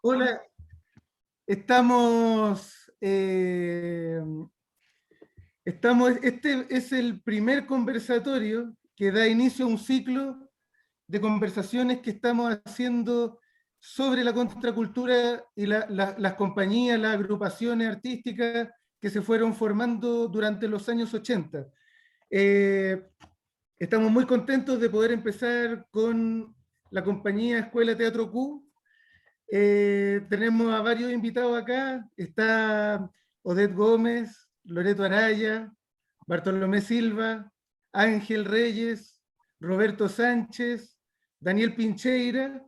Hola, estamos, este es el primer conversatorio que da inicio a un ciclo de conversaciones que estamos haciendo sobre la contracultura y las compañías, las agrupaciones artísticas que se fueron formando durante los años 80. Eh, Estamos muy contentos de poder empezar con la compañía Escuela Teatro Q. Tenemos a varios invitados acá. Está Odette Gómez, Loreto Araya, Bartolomé Silva, Ángel Reyes, Roberto Sánchez, Daniel Pincheira,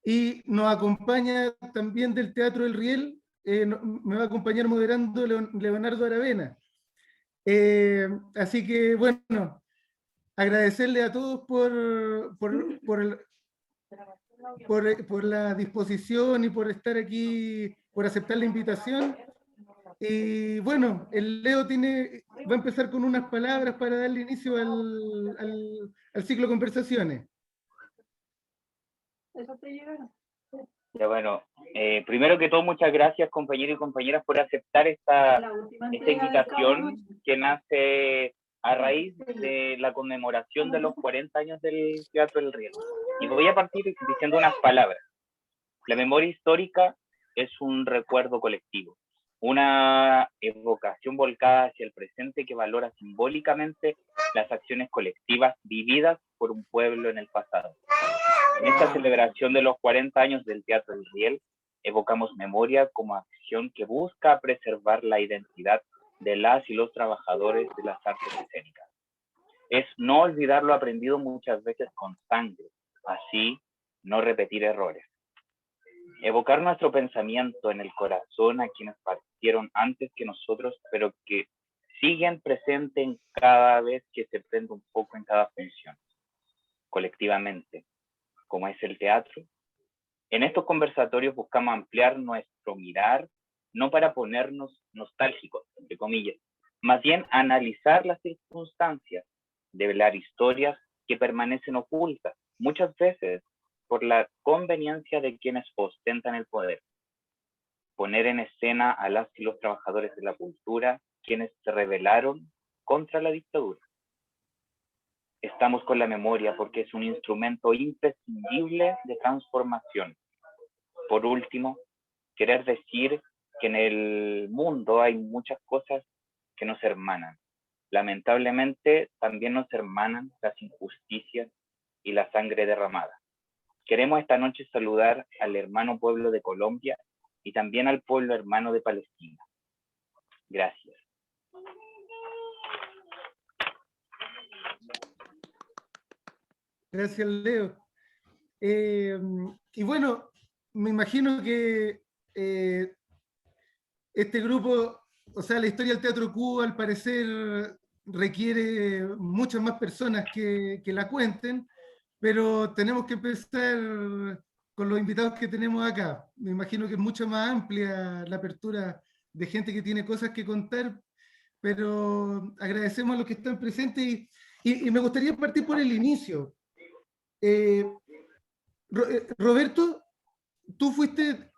y nos acompaña también del Teatro El Riel, me va a acompañar moderando Leonardo Aravena. Así que, bueno, agradecerle a todos por la disposición y por estar aquí, por aceptar la invitación. Y bueno, el Leo va a empezar con unas palabras para darle inicio al ciclo de conversaciones. Ya, bueno, primero que todo, muchas gracias, compañeros y compañeras, por aceptar esta invitación que nace a raíz de la conmemoración de los 40 años del Teatro El Riel. Y voy a partir diciendo unas palabras. La memoria histórica es un recuerdo colectivo, una evocación volcada hacia el presente que valora simbólicamente las acciones colectivas vividas por un pueblo en el pasado. En esta celebración de los 40 años del Teatro El Riel, evocamos memoria como acción que busca preservar la identidad de las y los trabajadores de las artes escénicas. Es no olvidar lo aprendido muchas veces con sangre, así no repetir errores. Evocar nuestro pensamiento en el corazón a quienes partieron antes que nosotros, pero que siguen presentes cada vez que se prende un foco en cada función, colectivamente, como es el teatro. En estos conversatorios buscamos ampliar nuestro mirar, no para ponernos nostálgicos, entre comillas, más bien analizar las circunstancias, develar historias que permanecen ocultas, muchas veces por la conveniencia de quienes ostentan el poder. Poner en escena a las y los trabajadores de la cultura, quienes se rebelaron contra la dictadura. Estamos con la memoria porque es un instrumento imprescindible de transformación. Por último, querer decir que en el mundo hay muchas cosas que nos hermanan. Lamentablemente, también nos hermanan las injusticias y la sangre derramada. Queremos esta noche saludar al hermano pueblo de Colombia y también al pueblo hermano de Palestina. Gracias. Gracias, Leo. Y bueno, me imagino que este grupo, o sea, la historia del Teatro Q, al parecer requiere muchas más personas que la cuenten, pero tenemos que empezar con los invitados que tenemos acá. Me imagino que es mucho más amplia la apertura de gente que tiene cosas que contar, pero agradecemos a los que están presentes y me gustaría partir por el inicio. Roberto, tú fuiste,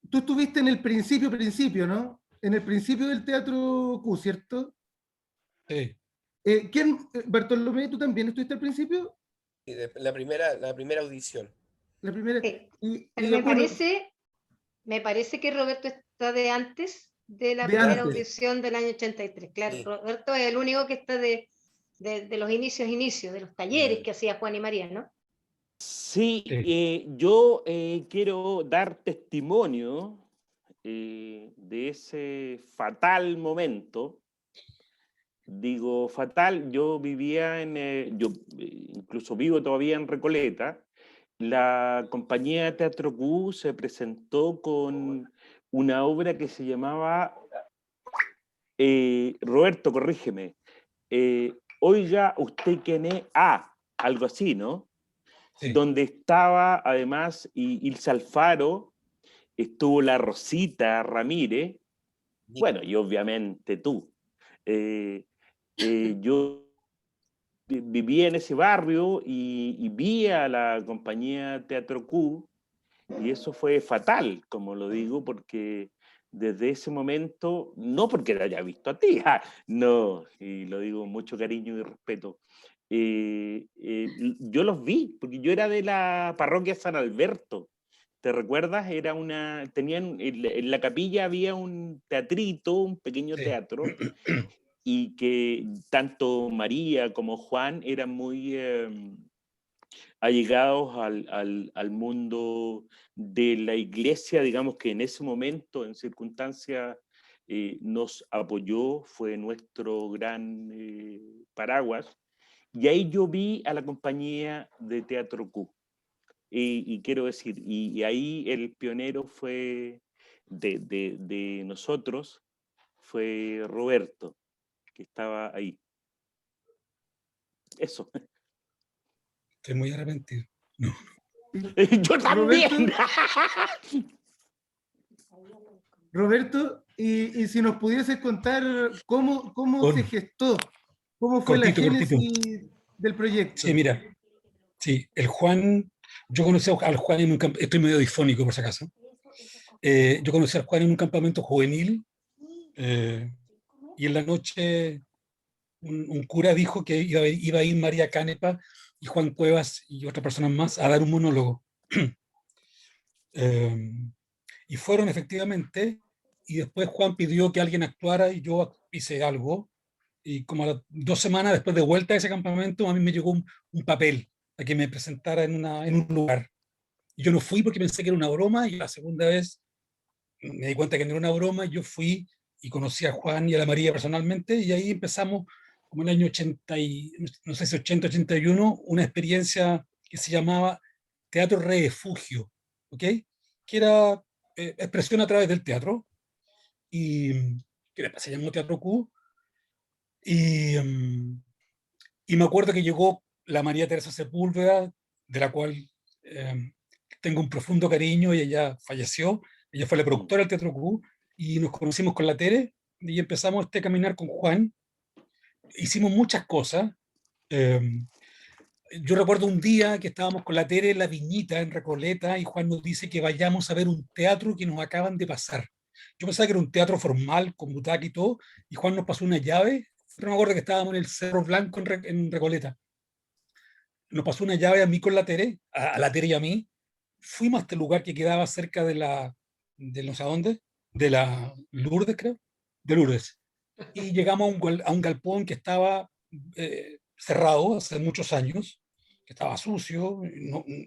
tú estuviste en el principio, ¿no? En el principio del Teatro Q, ¿cierto? Sí. Bartolomé, ¿tú también estuviste al principio? La primera audición. La primera. Pero me parece que Roberto está de antes de la primera audición del año 83. Claro, sí. Roberto es el único que está de los inicios, de los talleres que hacía Juan y María, ¿no? Sí, yo quiero dar testimonio de ese fatal momento. Digo fatal, yo vivía yo incluso vivo todavía en Recoleta. La compañía de Teatro Q se presentó con una obra que se llamaba, Roberto, corrígeme, Oiga, ¿usted quién es? Algo así, ¿no? Sí. Donde estaba además Ilse Alfaro, estuvo la Rosita Ramírez, bueno, y obviamente tú. Yo vivía en ese barrio y vi a la compañía Teatro Q Y eso fue fatal, como lo digo, porque desde ese momento, no porque te haya visto a ti, no, y lo digo con mucho cariño y respeto, yo los vi, porque yo era de la parroquia San Alberto. ¿Te recuerdas? Tenían, en la capilla había un teatrito, un pequeño teatro, y que tanto María como Juan eran muy allegados al mundo de la iglesia, digamos que en ese momento, en circunstancias, nos apoyó, fue nuestro gran paraguas, y ahí yo vi a la compañía de Teatro Q. Y quiero decir, y ahí el pionero fue de nosotros, fue Roberto, que estaba ahí. Eso. Estoy muy arrepentido. No. Yo también. Roberto, y si nos pudieses contar cómo se gestó, cómo fue cortito, la génesis del proyecto. Sí, mira, sí, el Juan, yo conocí al Juan en un campamento, estoy medio difónico por si acaso, yo conocí al Juan en un campamento juvenil, y en la noche un cura dijo que iba a ir María Canepa y Juan Cuevas y otras personas más a dar un monólogo. Y fueron efectivamente, y después Juan pidió que alguien actuara y yo hice algo, y como a las 2 semanas después de vuelta a ese campamento, a mí me llegó un papel para que me presentara en un lugar. Y yo no fui porque pensé que era una broma, y la segunda vez me di cuenta que no era una broma, y yo fui y conocí a Juan y a la María personalmente, y ahí empezamos, como en el año 80, no sé si 80, 81, una experiencia que se llamaba Teatro Refugio, ¿ok? Que era expresión a través del teatro, y que después se llamó Teatro Q, y me acuerdo que llegó la María Teresa Sepúlveda, de la cual tengo un profundo cariño, y ella falleció. Ella fue la productora del Teatro Q, y nos conocimos con la Tere, y empezamos caminar con Juan. Hicimos muchas cosas. Yo recuerdo un día que estábamos con la Tere en la Viñita, en Recoleta, y Juan nos dice que vayamos a ver un teatro que nos acaban de pasar. Yo pensaba que era un teatro formal, con butaca y todo, y Juan nos pasó una llave, pero me acuerdo que estábamos en el Cerro Blanco en Recoleta. Nos pasó una llave a mí con la Tere, a la Tere y a mí. Fuimos a este lugar que quedaba cerca de no sé dónde, de la Lourdes, creo, de Lourdes. Y llegamos a un galpón que estaba cerrado hace muchos años, que estaba sucio,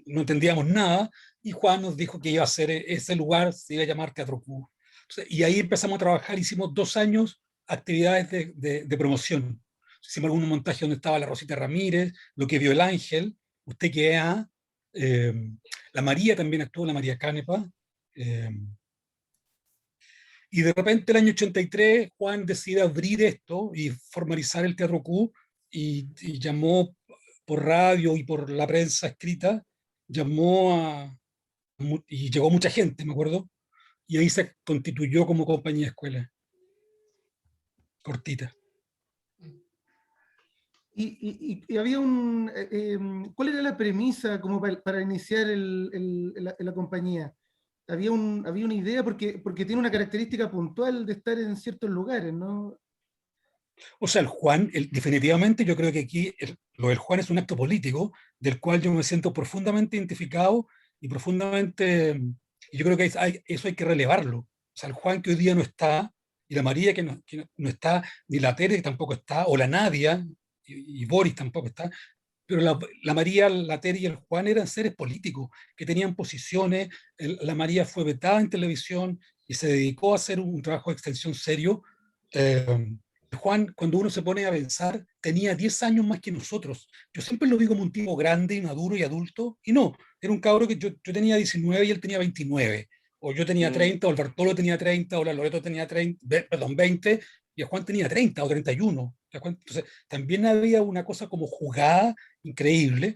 no entendíamos nada, y Juan nos dijo que iba a ser ese lugar, se iba a llamar Teatro Q. Entonces, y ahí empezamos a trabajar, hicimos 2 años actividades de promoción. Hicimos algún montaje donde estaba la Rosita Ramírez, Lo que vio el ángel, Usted que es la María también actuó, la María Canepa. Y de repente el año 83 Juan decide abrir esto y formalizar el Teatro Q, y llamó por radio y por la prensa escrita, y llegó mucha gente, me acuerdo, y ahí se constituyó como compañía de escuela. Cortita. Y había ¿cuál era la premisa como para iniciar la compañía? Había una idea, porque tiene una característica puntual de estar en ciertos lugares, ¿no? O sea, el Juan, definitivamente yo creo que aquí lo del Juan es un acto político del cual yo me siento profundamente identificado y profundamente, y yo creo que eso hay que relevarlo. O sea, el Juan que hoy día no está, y la María que no está, ni la Tere que tampoco está, o la Nadia, y Boris tampoco está, pero la María, la Tere y el Juan eran seres políticos que tenían posiciones. La María fue vetada en televisión y se dedicó a hacer un trabajo de extensión serio. Juan, cuando uno se pone a pensar, tenía 10 años más que nosotros. Yo siempre lo vi como un tipo grande y maduro y adulto, y no, era un cabro que yo tenía 19 y él tenía 29, o yo tenía 30, o el Bartolo tenía 30, o la Loreto tenía 20, y el Juan tenía 30 o 31. Entonces, también había una cosa como jugada increíble.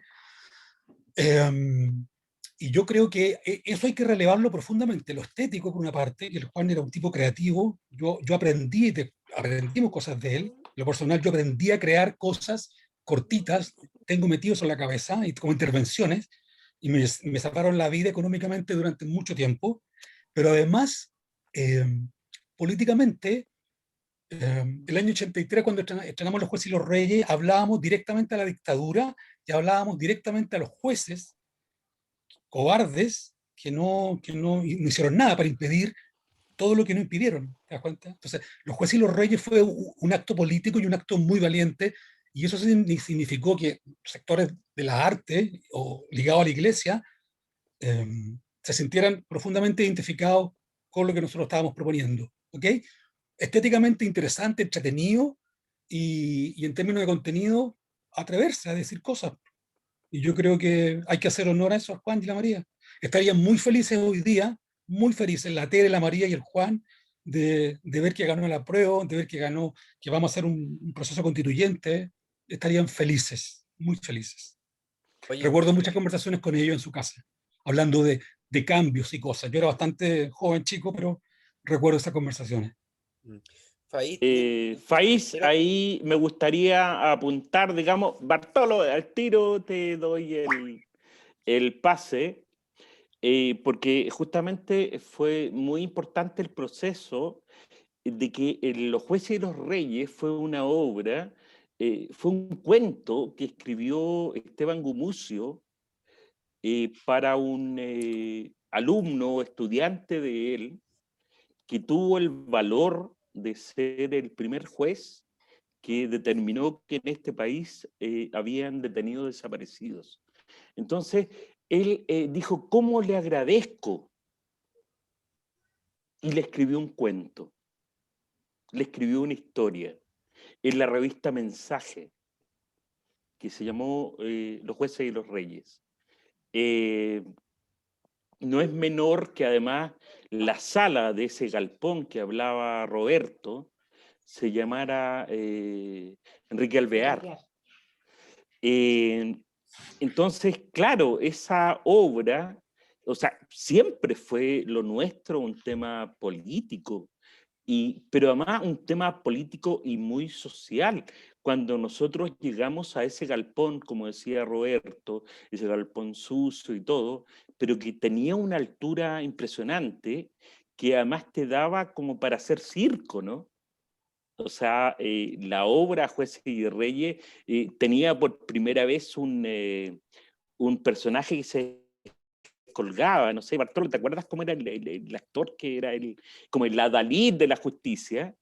Y yo creo que eso hay que relevarlo profundamente, lo estético por una parte, que el Juan era un tipo creativo, yo aprendimos cosas de él, lo personal yo aprendí a crear cosas cortitas, tengo metidos en la cabeza y como intervenciones, y me salvaron la vida económicamente durante mucho tiempo, pero además, políticamente, el año 83, cuando estrenamos Los Jueces y los Reyes, hablábamos directamente a la dictadura y hablábamos directamente a los jueces cobardes que no hicieron nada para impedir todo lo que no impidieron. ¿Te das cuenta? Entonces, Los Jueces y los Reyes fue un acto político y un acto muy valiente, y eso significó que sectores de la arte o ligados a la iglesia se sintieran profundamente identificados con lo que nosotros estábamos proponiendo. ¿Ok? Estéticamente interesante, entretenido, y en términos de contenido, atreverse a decir cosas. Y yo creo que hay que hacer honor a eso, al Juan y la María. Estarían muy felices hoy día, muy felices, la Tere, la María y el Juan, de ver que ganó la prueba, de ver que ganó, que vamos a hacer un proceso constituyente. Estarían felices, muy felices. Oye, Recuerdo muchas conversaciones con ellos en su casa, hablando de cambios y cosas. Yo era bastante joven, chico, pero recuerdo esas conversaciones. Faiz, ahí me gustaría apuntar, digamos, Bartolo, al tiro te doy el pase, porque justamente fue muy importante el proceso de que Los Jueces y los Reyes fue una obra, fue un cuento que escribió Esteban Gumucio para un alumno o estudiante de él, que tuvo el valor de ser el primer juez que determinó que en este país habían detenido desaparecidos. Entonces, él dijo, ¿cómo le agradezco? Y le escribió un cuento, le escribió una historia en la revista Mensaje, que se llamó Los Jueces y los Reyes. No es menor que además la sala de ese galpón que hablaba Roberto se llamara Enrique Alvear. Entonces, claro, esa obra, o sea, siempre fue lo nuestro un tema político, pero además un tema político y muy social. Cuando nosotros llegamos a ese galpón, como decía Roberto, ese galpón sucio y todo, pero que tenía una altura impresionante, que además te daba como para hacer circo, ¿no? O sea, la obra Jueces y Reyes tenía por primera vez un personaje que se colgaba, no sé, Bartolo, ¿te acuerdas cómo era el actor que era como el adalid de la justicia?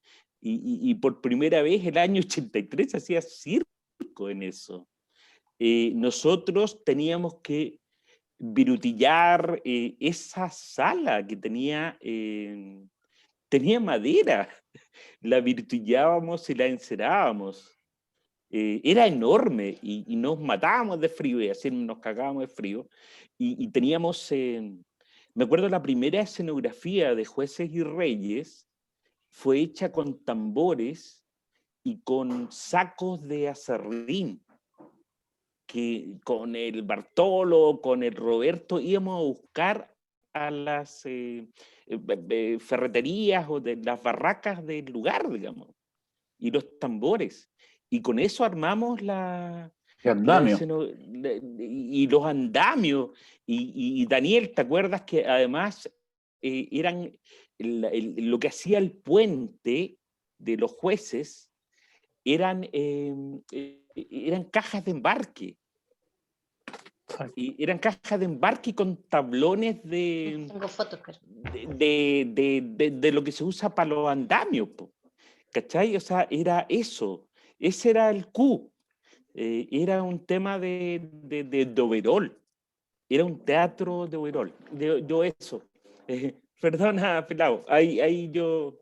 Y por primera vez el año 83 hacía circo en eso. Nosotros teníamos que virutillar esa sala que tenía madera, la virutillábamos y la encerábamos. Era enorme y nos matábamos de frío y así nos cagábamos de frío. Y teníamos, me acuerdo la primera escenografía de Jueces y Reyes fue hecha con tambores y con sacos de aserrín, que con el Bartolo, con el Roberto íbamos a buscar a las ferreterías o de las barracas del lugar, digamos, y los tambores. Y con eso armamos y los andamios. Y Daniel, ¿te acuerdas que además eran lo que hacía el puente de los jueces? Eran cajas de embarque. Y eran cajas de embarque con tablones de lo que se usa para los andamios, ¿cachai? O sea, era eso. Ese era el Q. Era un tema de overol. Era un teatro de overol. Yo eso. Perdona, Pelao. Ahí yo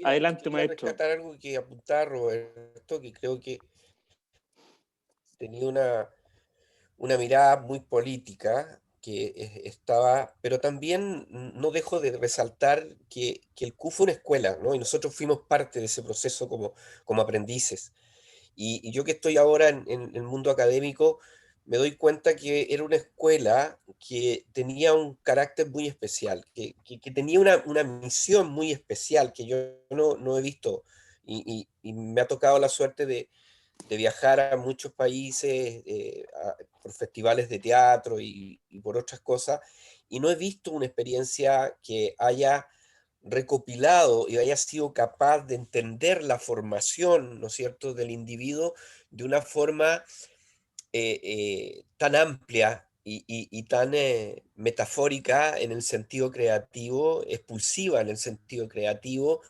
adelante, maestro. Quería rescatar algo que apuntaba Roberto, que creo que tenía una mirada muy política que estaba, pero también no dejo de resaltar que el Q fue una escuela, ¿no? Y nosotros fuimos parte de ese proceso como aprendices. Y yo que estoy ahora en el mundo académico, me doy cuenta que era una escuela que tenía un carácter muy especial, que tenía una misión muy especial que yo no he visto y me ha tocado la suerte de de viajar a muchos países por festivales de teatro y por otras cosas, y no he visto una experiencia que haya recopilado y haya sido capaz de entender la formación, ¿no es cierto?, del individuo de una forma tan amplia y tan metafórica en el sentido creativo, expulsiva en el sentido creativo,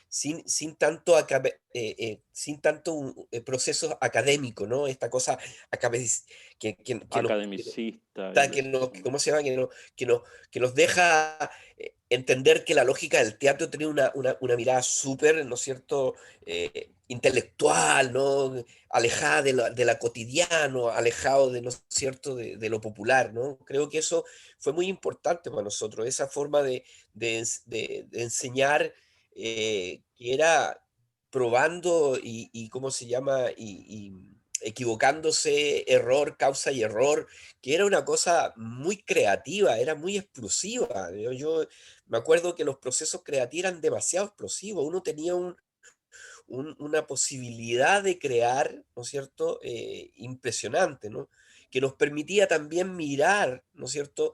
sin tanto, sin tanto proceso académico, ¿no? Esta cosa que nos, Academicista. ¿cómo se llama? Que nos deja entender que la lógica del teatro tiene una mirada súper, ¿no es cierto?, intelectual, ¿no? Alejada de la cotidiano, alejado de, ¿no es cierto?, de lo popular, ¿no? Creo que eso fue muy importante para nosotros, esa forma de enseñar que era probando y ¿cómo se llama? Y equivocándose, error, causa y error, que era una cosa muy creativa, era muy explosiva. Yo me acuerdo que los procesos creativos eran demasiado explosivos, uno tenía una posibilidad de crear, ¿no es cierto?, impresionante, ¿no? Que nos permitía también mirar, ¿no es cierto?,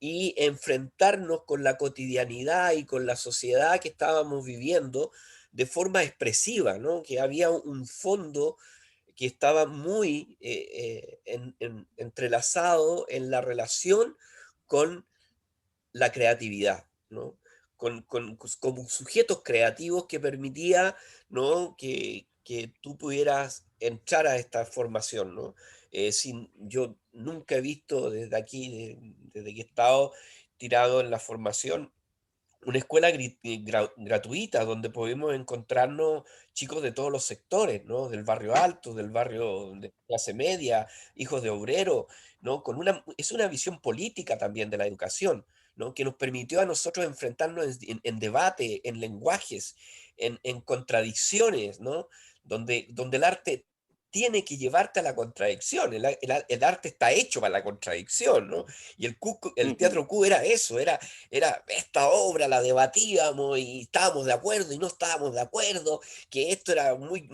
y enfrentarnos con la cotidianidad y con la sociedad que estábamos viviendo de forma expresiva, ¿no? Que había un fondo que estaba muy entrelazado en la relación con la creatividad, ¿no? Como sujetos creativos que permitía, ¿no?, que tú pudieras entrar a esta formación, ¿no? Yo nunca he visto desde aquí, desde que he estado tirado en la formación, una escuela gratuita donde podemos encontrarnos chicos de todos los sectores, ¿no? Del barrio alto, del barrio de clase media, hijos de obreros, ¿no? Es una visión política también de la educación, ¿no? Que nos permitió a nosotros enfrentarnos en debate, en lenguajes, en contradicciones, ¿no? Donde el arte tiene que llevarte a la contradicción, el arte está hecho para la contradicción, ¿no? Y el Teatro Q era eso, era esta obra la debatíamos y estábamos de acuerdo y no estábamos de acuerdo, que esto era muy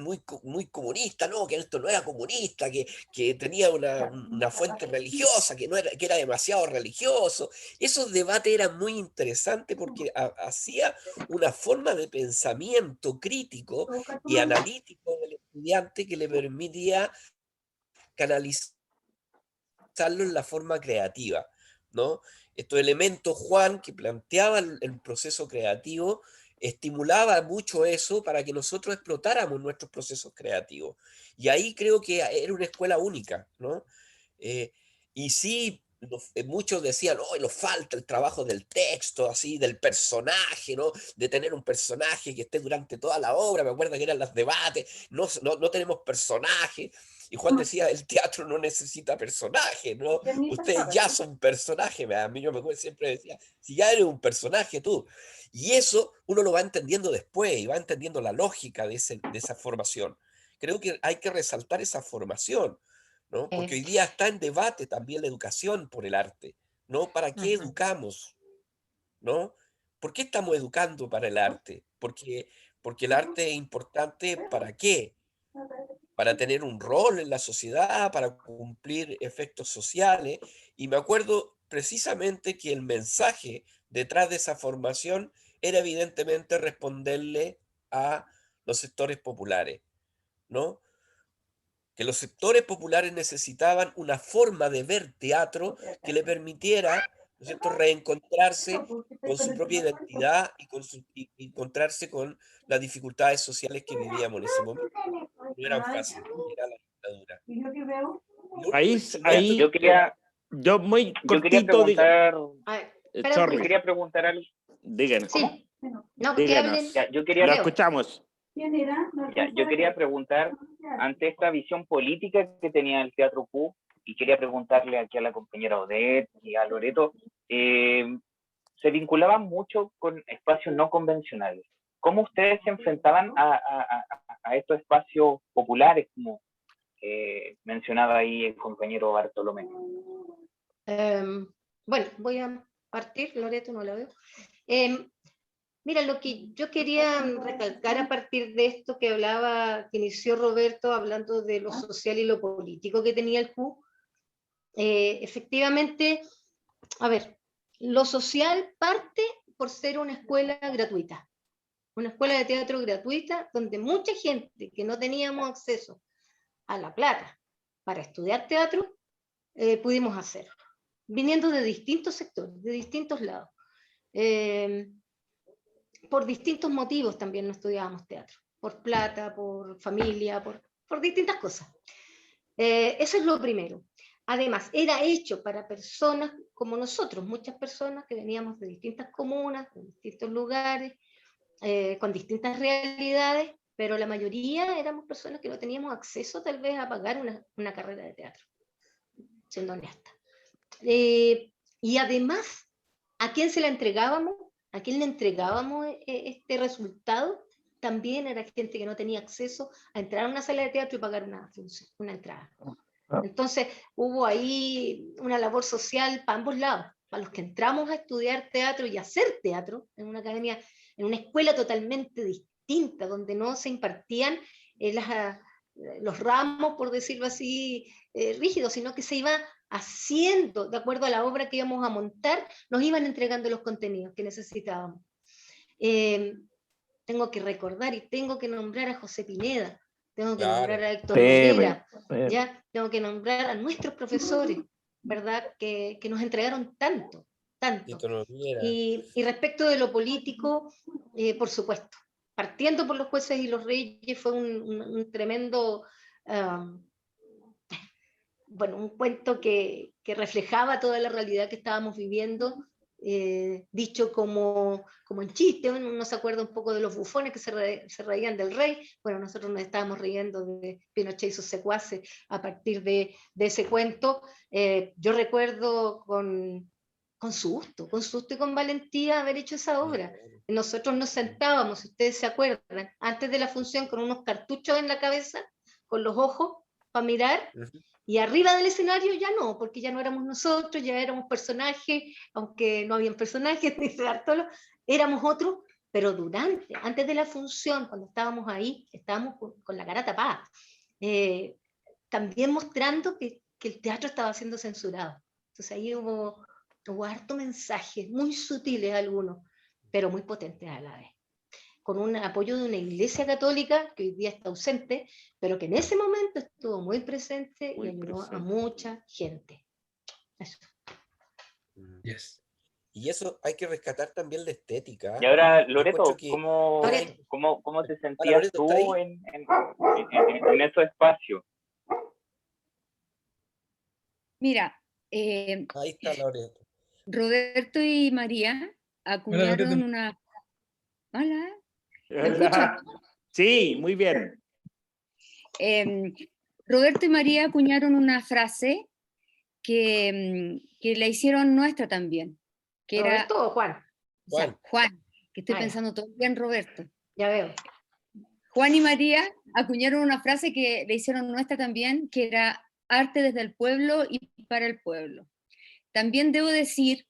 comunista, no, que esto no era comunista, que tenía una fuente religiosa, que era demasiado religioso. Esos debates eran muy interesantes porque hacía una forma de pensamiento crítico y analítico del estudiante que le permitía canalizarlo en la forma creativa, ¿no? Estos elementos, Juan, que planteaba el proceso creativo, estimulaba mucho eso para que nosotros explotáramos nuestros procesos creativos. Y ahí creo que era una escuela única, ¿no? Y sí, muchos decían, oh, nos falta el trabajo del texto, así, del personaje, ¿no? De tener un personaje que esté durante toda la obra. Me acuerdo que eran los debates, no tenemos personaje. Y Juan decía, el teatro no necesita personaje, ¿no? Ustedes ya son personajes. A mí yo me acuerdo, siempre decía, si ya eres un personaje tú. Y eso uno lo va entendiendo después y va entendiendo la lógica de esa formación. Creo que hay que resaltar esa formación, ¿no? Porque hoy día está en debate también la educación por el arte, ¿no? ¿Para qué educamos? ¿No? ¿Por qué estamos educando para el arte? Porque el arte es importante, ¿para qué? Para tener un rol en la sociedad, para cumplir efectos sociales. Y me acuerdo precisamente que el mensaje detrás de esa formación era evidentemente responderle a los sectores populares, ¿no? Que los sectores populares necesitaban una forma de ver teatro que le permitiera, ¿no es cierto?, reencontrarse con su propia identidad y encontrarse con las dificultades sociales que vivíamos en ese momento. No eran fáciles, era la dictadura. El último instrumento Yo muy yo quería cortito preguntar, sorry. yo quería preguntar algo. Díganos. Sí. No, Díganos. Ya, Lo escuchamos. Ya, yo quería preguntar, ante esta visión política que tenía el Teatro Q, y quería preguntarle aquí a la compañera Odette y a Loreto, se vinculaban mucho con espacios no convencionales. ¿Cómo ustedes se enfrentaban a estos espacios populares, como mencionaba ahí el compañero Bartolomé? Bueno, voy a partir, Loreto no la veo. Mira, lo que yo quería recalcar a partir de esto que inició Roberto hablando de lo social y lo político que tenía el Q, efectivamente, a ver, lo social parte por ser una escuela gratuita, una escuela de teatro gratuita donde mucha gente que no teníamos acceso a la plata para estudiar teatro, pudimos hacerlo, viniendo de distintos sectores, de distintos lados. Por distintos motivos también no estudiábamos teatro, por plata, por familia, por distintas cosas. Eso es lo primero. Además, era hecho para personas como nosotros, muchas personas que veníamos de distintas comunas, de distintos lugares, con distintas realidades, pero la mayoría éramos personas que no teníamos acceso tal vez a pagar una carrera de teatro, siendo honesta. Y además, ¿a quién se la entregábamos? ¿A quién le entregábamos este resultado? También era gente que no tenía acceso a entrar a una sala de teatro y pagar una entrada. Entonces hubo ahí una labor social para ambos lados, para los que entramos a estudiar teatro y a hacer teatro en una academia, en una escuela totalmente distinta, donde no se impartían los ramos, por decirlo así, rígidos, sino que se iba haciendo, de acuerdo a la obra que íbamos a montar, nos iban entregando los contenidos que necesitábamos. Tengo que recordar y tengo que nombrar a José Pineda, tengo que nombrar a Héctor Noguera, ¿ya? Tengo que nombrar a nuestros profesores, ¿verdad? Que nos entregaron tanto, tanto. Y respecto de lo político, por supuesto, partiendo por los jueces y los reyes, fue un tremendo, bueno, un cuento que reflejaba toda la realidad que estábamos viviendo, dicho como en chiste. Uno se acuerda un poco de los bufones que se reían del rey. Bueno, nosotros nos estábamos riendo de Pinochet y sus secuaces a partir de ese cuento. Yo recuerdo con susto y con valentía haber hecho esa obra. Nosotros nos sentábamos, si ustedes se acuerdan, antes de la función con unos cartuchos en la cabeza, con los ojos para mirar, y arriba del escenario ya no, porque ya no éramos nosotros, ya éramos personajes, aunque no habían personajes, ni Bartolo, éramos otros, pero antes de la función, cuando estábamos ahí, estábamos con la cara tapada, también mostrando que el teatro estaba siendo censurado. Entonces ahí hubo harto mensajes, muy sutiles algunos, pero muy potentes a la vez, con un apoyo de una iglesia católica que hoy día está ausente, pero que en ese momento estuvo muy presente y ayudó a mucha gente. Eso. Yes. Y eso hay que rescatar también la estética. Y ahora, Loreto, ¿cómo te sentías tú en esos espacios? Mira, ahí está Loreto. Roberto y María acuñaron una... Hola. ¿Me escuchan? Sí, muy bien. Roberto y María acuñaron una frase que la hicieron nuestra también. Que ¿Roberto era, o Juan? O sea, Juan, que estoy pensando todo bien, Roberto. Ya veo. Juan y María acuñaron una frase que le hicieron nuestra también, que era arte desde el pueblo y para el pueblo. También debo decir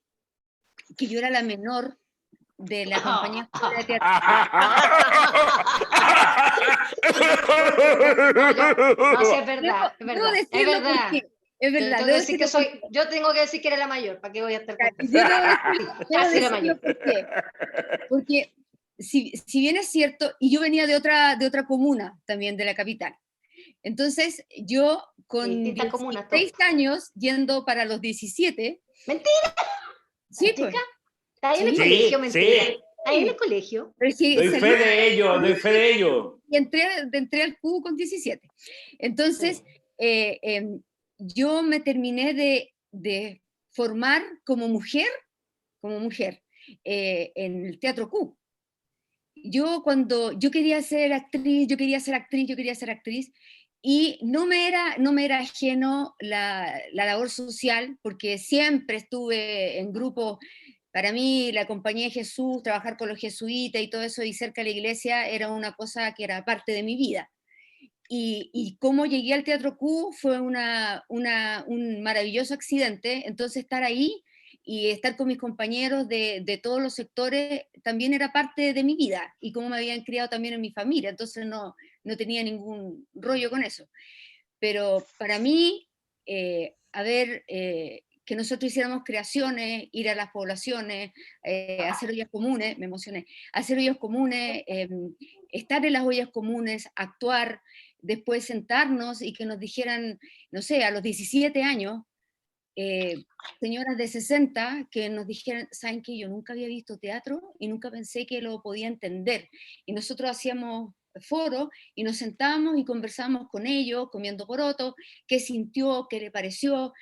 que yo era la menor de la compañía de teatro. No, sí, es verdad, es verdad. Es verdad. Es verdad. Yo tengo que decir que era la mayor, ¿para qué voy a estar con Casi la mayor. Porque si bien es cierto, y yo venía de otra comuna también, de la capital. Entonces, yo con 16 años, yendo para los 17... ¡Mentira! Sí, pues. Está ahí en el colegio, mentira. Sí. Ahí en el colegio. Doy fe de ello. Y entré al Q con 17. Entonces, yo me terminé de formar como mujer en el Teatro Q. Cuando yo quería ser actriz, y no me era ajeno la labor social, porque siempre estuve en grupos. Para mí la Compañía de Jesús, trabajar con los jesuitas y todo eso, y cerca de la iglesia, era una cosa que era parte de mi vida. Y cómo llegué al Teatro Q fue un maravilloso accidente. Entonces estar ahí y estar con mis compañeros de todos los sectores también era parte de mi vida, y como me habían criado también en mi familia, entonces no tenía ningún rollo con eso. Pero para mí, que nosotros hiciéramos creaciones, ir a las poblaciones, hacer ollas comunes, me emocioné, hacer ollas comunes, estar en las ollas comunes, actuar, después sentarnos y que nos dijeran, no sé, a los 17 años, señoras de 60 que nos dijeran, ¿saben qué? Yo nunca había visto teatro y nunca pensé que lo podía entender. Y nosotros hacíamos foro y nos sentábamos y conversábamos con ellos, comiendo porotos, qué sintió, qué le pareció.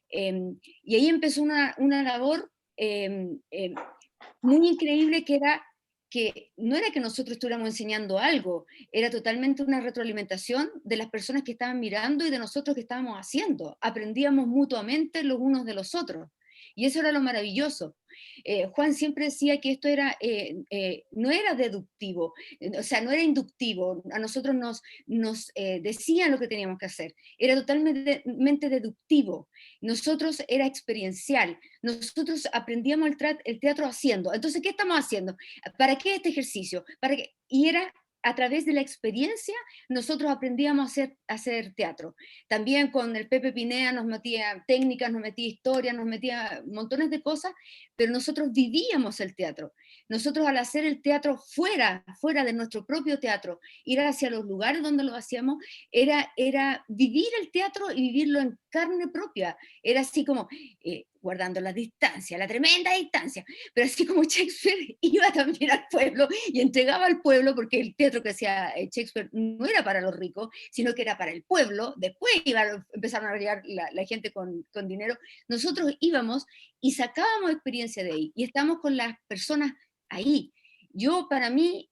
Y ahí empezó una labor muy increíble, que era que no era que nosotros estuviéramos enseñando algo, era totalmente una retroalimentación de las personas que estaban mirando y de nosotros que estábamos haciendo. Aprendíamos mutuamente los unos de los otros. Y eso era lo maravilloso. Juan siempre decía que esto era, no era deductivo, o sea, no era inductivo. A nosotros nos decían lo que teníamos que hacer. Era totalmente deductivo. Nosotros era experiencial. Nosotros aprendíamos el teatro haciendo. Entonces, ¿qué estamos haciendo? ¿Para qué este ejercicio? ¿Para qué? Y era a través de la experiencia, nosotros aprendíamos a hacer teatro. También con el Pepe Pinea nos metía técnicas, nos metía historia, nos metía montones de cosas, pero nosotros vivíamos el teatro. Nosotros, al hacer el teatro fuera de nuestro propio teatro, ir hacia los lugares donde lo hacíamos, era vivir el teatro y vivirlo en carne propia. Era así como, guardando la distancia, la tremenda distancia, pero así como Shakespeare iba también al pueblo y entregaba al pueblo, porque el teatro que hacía Shakespeare no era para los ricos, sino que era para el pueblo. Después empezaron a llegar la gente con dinero. Nosotros íbamos y sacábamos experiencia de ahí, y estamos con las personas ahí. Yo, para mí,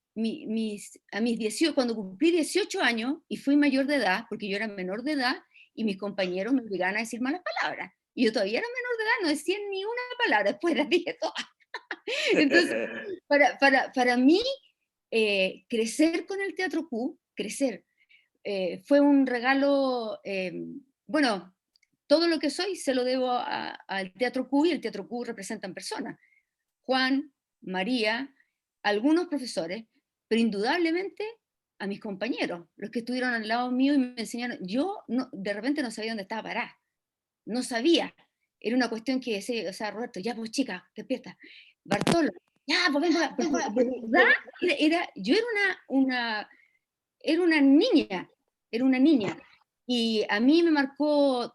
cuando cumplí 18 años y fui mayor de edad, porque yo era menor de edad, y mis compañeros me obligaban a decir malas palabras, y yo todavía era menor de edad, no decía ni una palabra, después las dije todas. Entonces, para mí, crecer con el Teatro Q, fue un regalo. Bueno, todo lo que soy se lo debo al Teatro Q, y el Teatro Q representa en persona. Juan, María, algunos profesores, pero indudablemente a mis compañeros, los que estuvieron al lado mío y me enseñaron. Yo de repente no sabía dónde estaba parada. No sabía. Era una cuestión que decía, o sea, Roberto, ya pues chica, despierta. Bartolo, ya pues venga. De verdad, yo era una niña. Y a mí me marcó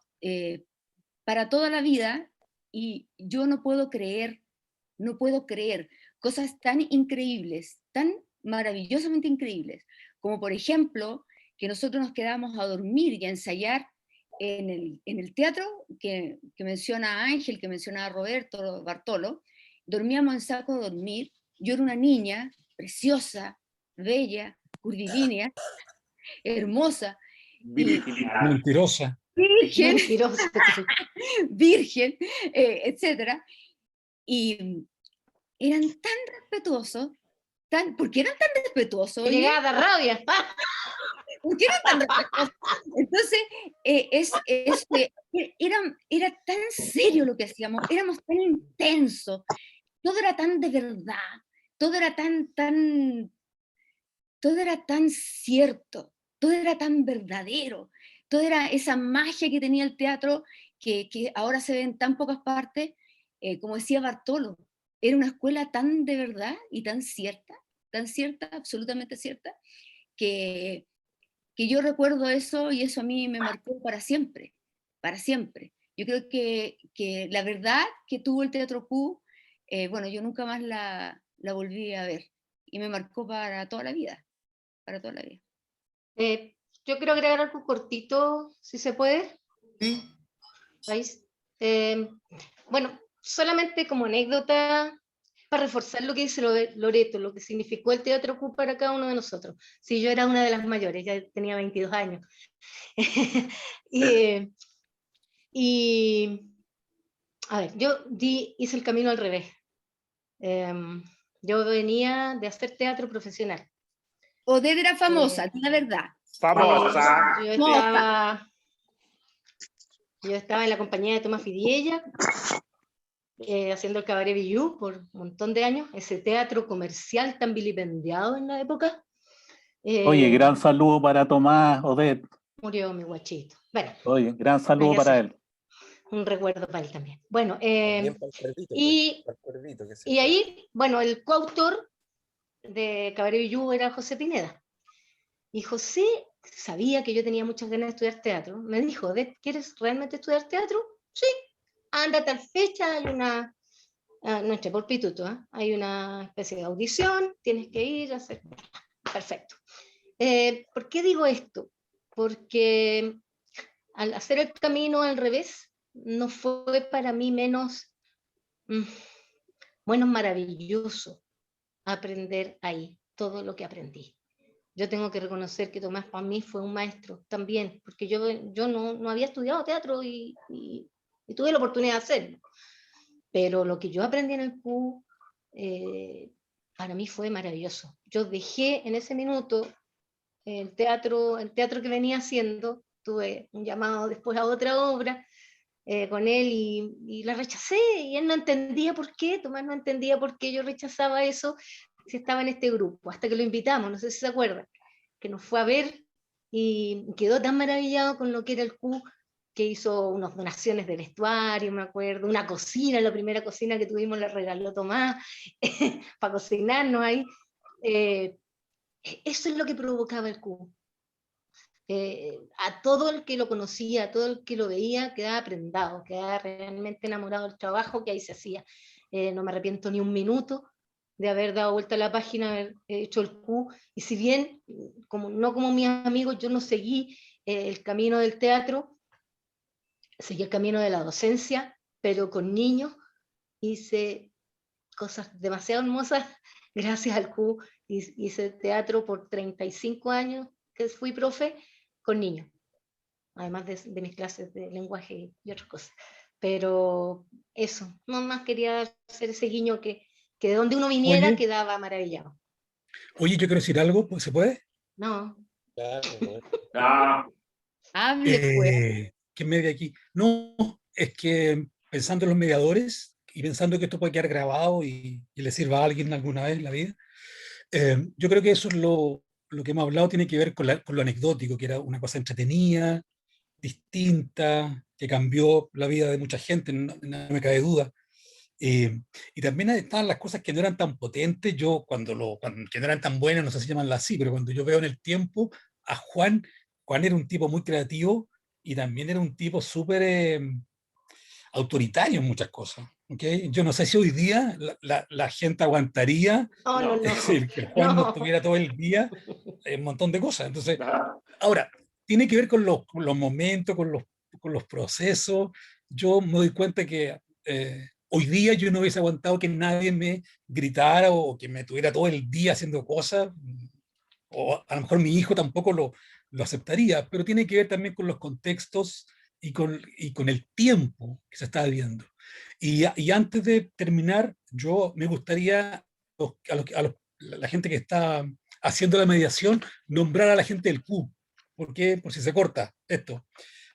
para toda la vida, y yo no puedo creer cosas tan increíbles, tan maravillosamente increíbles, como por ejemplo, que nosotros nos quedamos a dormir y a ensayar en el teatro que menciona Ángel, que menciona Roberto, Bartolo. Dormíamos en saco de dormir. Yo era una niña preciosa, bella, curvilínea, hermosa. Mentirosa. Virgen, etc. Y eran tan respetuosos, ¿por qué eran tan respetuosos? Llegaba a dar rabia. ¿Por qué eran tan respetuosos? Entonces, era tan serio lo que hacíamos, éramos tan intensos, todo era tan de verdad, todo era tan cierto, todo era tan verdadero, todo era esa magia que tenía el teatro, que ahora se ve en tan pocas partes. Como decía Bartolo, era una escuela tan de verdad y tan cierta, absolutamente cierta, que yo recuerdo eso, y eso a mí me marcó para siempre, para siempre. Yo creo que la verdad que tuvo el Teatro Q, bueno, yo nunca más la volví a ver, y me marcó para toda la vida, para toda la vida. Yo quiero agregar algo cortito, si se puede. Sí. Bueno, solamente como anécdota, para reforzar lo que dice Loreto, lo que significó el Teatro Q para cada uno de nosotros. Sí, yo era una de las mayores, ya tenía 22 años. A ver, yo hice el camino al revés. Yo venía de hacer teatro profesional. Odette era famosa, la verdad. Famosa. Yo estaba en la compañía de Tomás Fidiella, haciendo el Cabaret Villú por un montón de años, ese teatro comercial tan vilipendiado en la época. Oye, gran saludo para Tomás Odet. Murió mi guachito. Bueno, oye, gran saludo para él. Un recuerdo para él también. Bueno, Cuerdito, y ahí, bueno, el coautor de Cabaret Villú era José Pineda. Y José sabía que yo tenía muchas ganas de estudiar teatro. Me dijo, ¿quieres realmente estudiar teatro? Sí, anda a tal fecha, hay una, no sé, por pituto, hay una especie de audición, tienes que ir a hacer... Perfecto. ¿Por qué digo esto? Porque al hacer el camino al revés, no fue para mí menos maravilloso aprender ahí todo lo que aprendí. Yo tengo que reconocer que Tomás para mí fue un maestro también, porque yo no había estudiado teatro y tuve la oportunidad de hacerlo. Pero lo que yo aprendí en el Q, para mí fue maravilloso. Yo dejé en ese minuto el teatro que venía haciendo, tuve un llamado después a otra obra con él y la rechacé, y él no entendía por qué, Tomás no entendía por qué yo rechazaba eso si estaba en este grupo, hasta que lo invitamos, no sé si se acuerdan, que nos fue a ver y quedó tan maravillado con lo que era el Q, que hizo unas donaciones de vestuario, me acuerdo, una cocina, la primera cocina que tuvimos la regaló Tomás, para cocinarnos ahí. Eso es lo que provocaba el Q. A todo el que lo conocía, a todo el que lo veía, quedaba prendado, quedaba realmente enamorado del trabajo que ahí se hacía. No me arrepiento ni un minuto de haber dado vuelta a la página, haber hecho el Q, y si bien, no como mis amigos, yo no seguí el camino del teatro, seguí el camino de la docencia, pero con niños hice cosas demasiado hermosas gracias al Q. Hice teatro por 35 años, que fui profe, con niños, además de mis clases de lenguaje y otras cosas. Pero eso, no más quería hacer ese guiño que de donde uno viniera quedaba maravillado. Oye, yo quiero decir algo, ¿se puede? No. Hable, pues. ¿Qué media aquí? No, es que pensando en los mediadores y pensando que esto puede quedar grabado y le sirva a alguien alguna vez en la vida, yo creo que eso es lo que hemos hablado, tiene que ver con lo anecdótico, que era una cosa entretenida, distinta, que cambió la vida de mucha gente, no me cabe duda. Y también estaban las cosas que no eran tan potentes, que no eran tan buenas, no sé si llamanlas así, pero cuando yo veo en el tiempo a Juan era un tipo muy creativo y también era un tipo súper autoritario en muchas cosas. ¿Okay? Yo no sé si hoy día la gente aguantaría decir, que Juan no estuviera todo el día un montón de cosas. Entonces, ahora, tiene que ver con los momentos, con los procesos. Yo me doy cuenta que hoy día yo no hubiese aguantado que nadie me gritara o que me tuviera todo el día haciendo cosas, o a lo mejor mi hijo tampoco lo aceptaría, pero tiene que ver también con los contextos y con el tiempo que se está viviendo. Y antes de terminar, yo me gustaría a la gente que está haciendo la mediación, nombrar a la gente del Q. ¿Por qué? Por si se corta esto.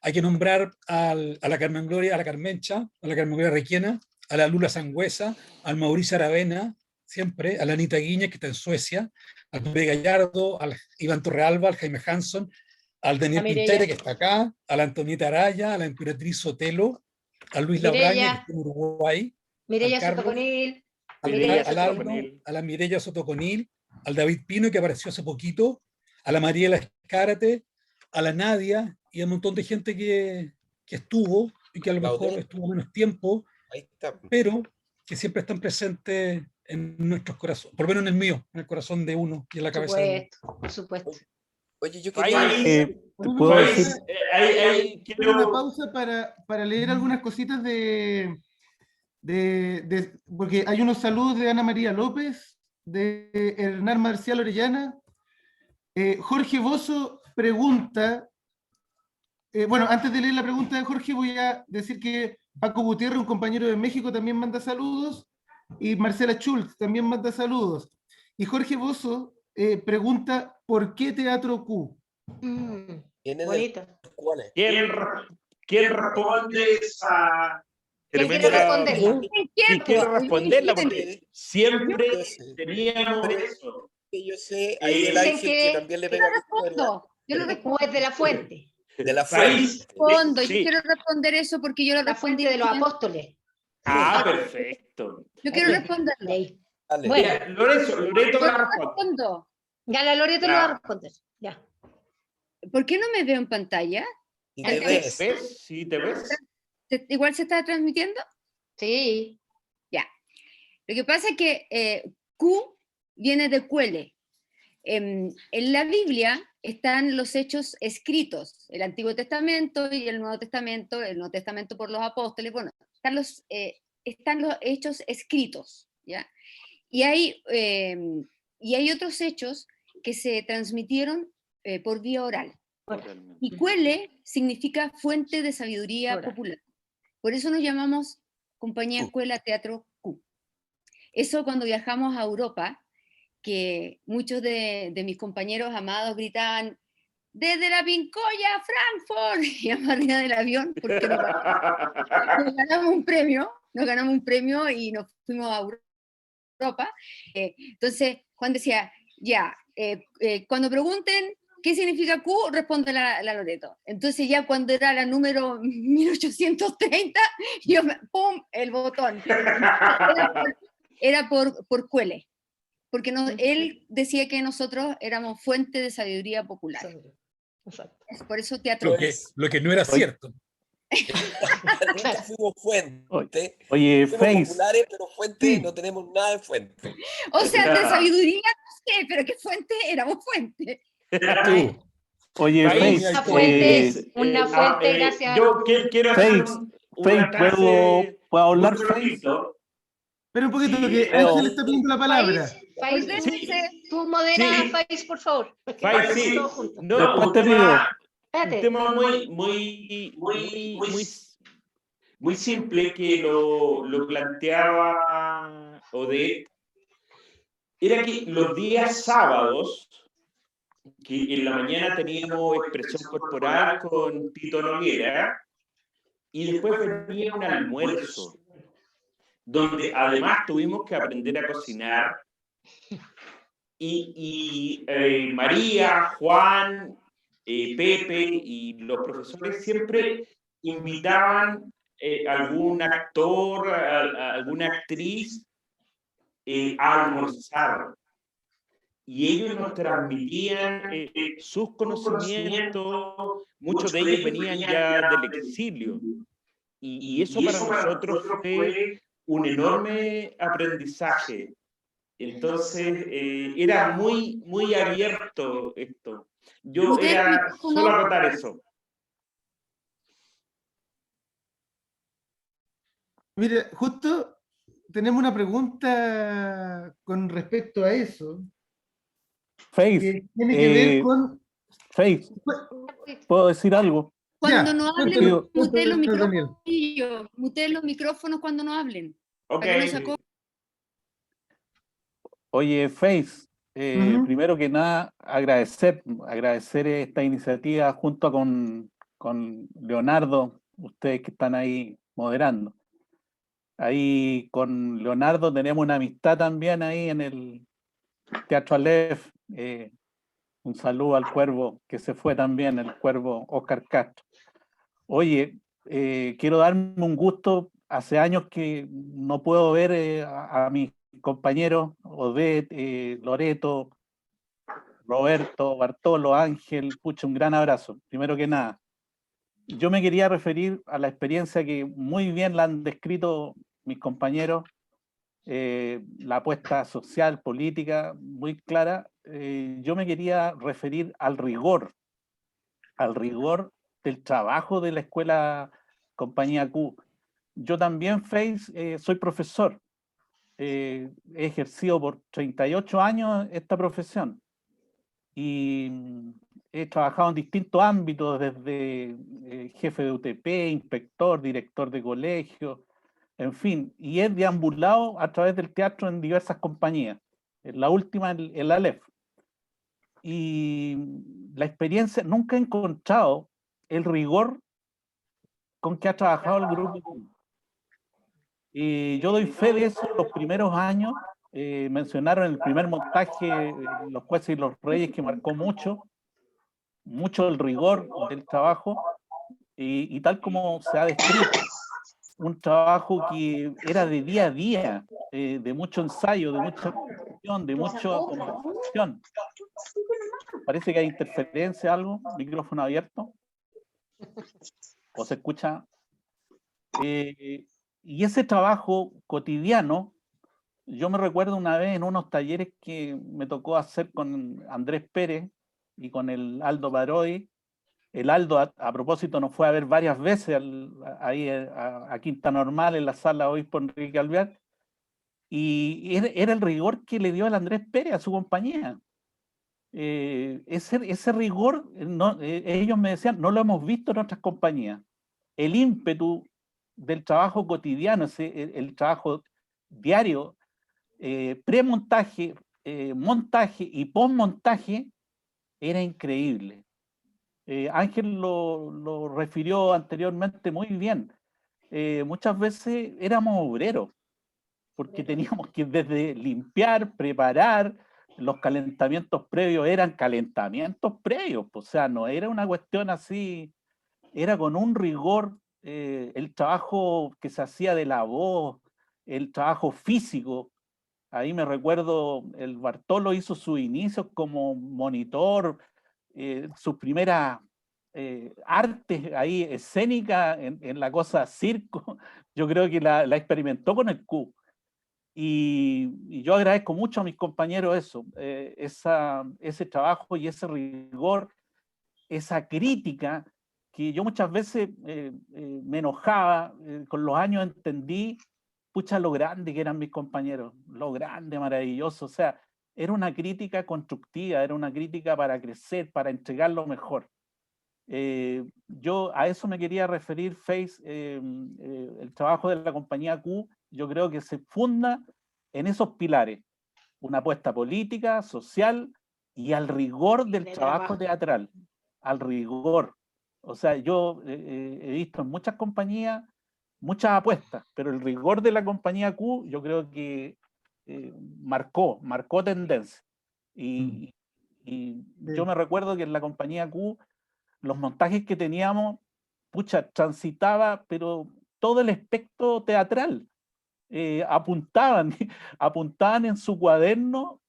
Hay que nombrar a la Carmen Gloria, a la Carmencha, a la Carmen Gloria Requena, a la Lula Sangüesa, al Mauricio Aravena, siempre, a la Anita Guiñez, que está en Suecia, al Pepe Gallardo, al Iván Torrealba, al Jaime Hanson, al Daniel Pintere, que está acá, a la Antonieta Araya, a la Emperatriz Sotelo, a Luis Labraña, que está en Uruguay, Mireya Sotoconil, a la Mireya Sotoconil, al David Pino, que apareció hace poquito, a la Mariela Escárate, a la Nadia y a un montón de gente que estuvo y que a lo mejor estuvo menos tiempo, pero que siempre están presentes en nuestros corazones, por lo menos en el mío, en el corazón de uno y en la cabeza de uno. Por supuesto. Oye, yo quería ¿puedo decir? Quiero una pausa para leer algunas cositas porque hay unos saludos de Ana María López, de Hernán Marcial Orellana. Jorge Bozo pregunta, bueno, antes de leer la pregunta de Jorge, voy a decir que Paco Gutiérrez, un compañero de México, también manda saludos, y Marcela Schultz también manda saludos. Y Jorge Bozo pregunta, ¿por qué Teatro Q? Bonito. ¿Quién responde esa quiere responderla? Sí, quiero responderla porque siempre teníamos eso. Yo sé, ahí el Dicen Ángel que- que también le pega Yo lo Que Q es de la fuente, de la País. fuente. respondo. Yo Sí. quiero responder eso porque yo lo la respondí. fuente de los bien. apóstoles. Ah, perfecto. Yo quiero responderlo. Ahí. Dale. Bueno, Ya, Loreto Yo la lo responde. respondo. ya la Loreto lo va a responder. Ya. ¿Por qué no me veo en pantalla? Y te ves. ¿Ves? ¿Sí te ves? ¿Igual se está transmitiendo? Sí. Ya. Lo que pasa es que Q viene de cuele. En la Biblia están los hechos escritos, el Antiguo Testamento y el Nuevo Testamento por los apóstoles, bueno, están los hechos escritos, ¿ya? Y hay otros hechos que se transmitieron por vía oral. Y cuele significa fuente de sabiduría popular. Por eso nos llamamos Compañía Escuela Teatro Q. Eso cuando viajamos a Europa, que muchos de mis compañeros amados gritaban desde la Pincoya a Frankfurt y a arriba del avión porque nos ganamos un premio y nos fuimos a Europa. Entonces Juan decía, cuando pregunten qué significa Q, responde la Loreto. Entonces ya cuando era la número 1830, ¡pum!, el botón. Era por cuele. Porque él decía que nosotros éramos fuente de sabiduría popular. Exacto. Por eso teatro. Lo que no era cierto. Nunca fuimos fuente. Oye, Somos Face. populares, pero fuente no tenemos nada de fuente. O sea, de sabiduría no sé, pero que fuente éramos fuente. Oye, País, Face. Una fuente gracias. Yo quiero hacer una frase. ¿Puedo hablar, Face? Espera un poquito, Sí, que Ángel está pidiendo la palabra. País, tú modera, País, por favor. País, sí. No, Después un te pido. tema muy simple que lo planteaba Odette, era que los días sábados, que en la mañana teníamos expresión corporal con Tito Noguera, y después venía un almuerzo, donde además tuvimos que aprender a cocinar, y María, Juan, Pepe y los profesores siempre invitaban a algún actor, a alguna actriz a almorzar. Y ellos nos transmitían sus conocimientos, muchos de ellos venían ya del exilio. Y eso para nosotros fue un enorme aprendizaje. Entonces, era muy abierto esto. Yo era solo acotar eso. Mira, justo tenemos una pregunta con respecto a eso. Face. Que tiene que ver con... Face. ¿Puedo decir algo? Cuando Ya, no hablen, cuéntalo, muteen los cuéntalo, micrófonos. Muteen los micrófonos cuando no hablen. Ok. Oye, Face, Ujú. primero que nada, agradecer esta iniciativa junto con Leonardo, ustedes que están ahí moderando. Ahí con Leonardo tenemos una amistad también ahí en el Teatro Aleph. Un saludo al cuervo que se fue también, el cuervo Oscar Castro. Oye, quiero darme un gusto. Hace años que no puedo ver a mis compañeros, Odette, Loreto, Roberto, Bartolo, Ángel. Pucha, un gran abrazo. Primero que nada, yo me quería referir a la experiencia que muy bien la han descrito mis compañeros, la apuesta social, política, muy clara. Yo me quería referir al rigor del trabajo de la Escuela Compañía Q. Yo también, Face, soy profesor. He ejercido por 38 años esta profesión y he trabajado en distintos ámbitos, desde jefe de UTP, inspector, director de colegio, en fin, y he deambulado a través del teatro en diversas compañías, la última el Aleph. Y la experiencia, nunca he encontrado el rigor con que ha trabajado el grupo. Y yo doy fe de eso. Los primeros años mencionaron el primer montaje, Los jueces y los reyes, que marcó mucho el rigor del trabajo, y tal como se ha descrito, un trabajo que era de día a día, de mucho ensayo, de mucha reflexión, de mucha conversación. Parece que hay interferencia, algo, micrófono abierto, o se escucha. Y ese trabajo cotidiano, yo me recuerdo una vez en unos talleres que me tocó hacer con Andrés Pérez y con el Aldo Parodi. El Aldo, a propósito, nos fue a ver varias veces ahí a Quinta Normal, en la sala Obispo Enrique Alvear, y era el rigor que le dio el Andrés Pérez a su compañía. Ese rigor, ellos me decían, no lo hemos visto en otras compañías. El ímpetu del trabajo cotidiano, el trabajo diario, premontaje, montaje y postmontaje, era increíble. Ángel lo refirió anteriormente muy bien. Muchas veces éramos obreros, porque teníamos que desde limpiar, preparar, los calentamientos previos eran calentamientos previos, o sea, no era una cuestión así, era con un rigor, el trabajo que se hacía de la voz, el trabajo físico. Ahí me recuerdo, el Bartolo hizo sus inicios como monitor, sus primeras artes ahí escénicas en la cosa circo, yo creo que la experimentó con el Q. Y yo agradezco mucho a mis compañeros eso, ese trabajo y ese rigor, esa crítica, que yo muchas veces me enojaba, con los años entendí, pucha, lo grande que eran mis compañeros, lo grande, maravilloso, o sea, era una crítica constructiva, era una crítica para crecer, para entregar lo mejor. Yo a eso me quería referir, Face, el trabajo de la compañía Q, yo creo que se funda en esos pilares, una apuesta política, social y al rigor del trabajo teatral, al rigor. O sea, yo he visto en muchas compañías muchas apuestas, pero el rigor de la compañía Q yo creo que marcó tendencia. Y yo me recuerdo que en la compañía Q los montajes que teníamos, pucha, transitaba, pero todo el espectro teatral. Apuntaban en su cuaderno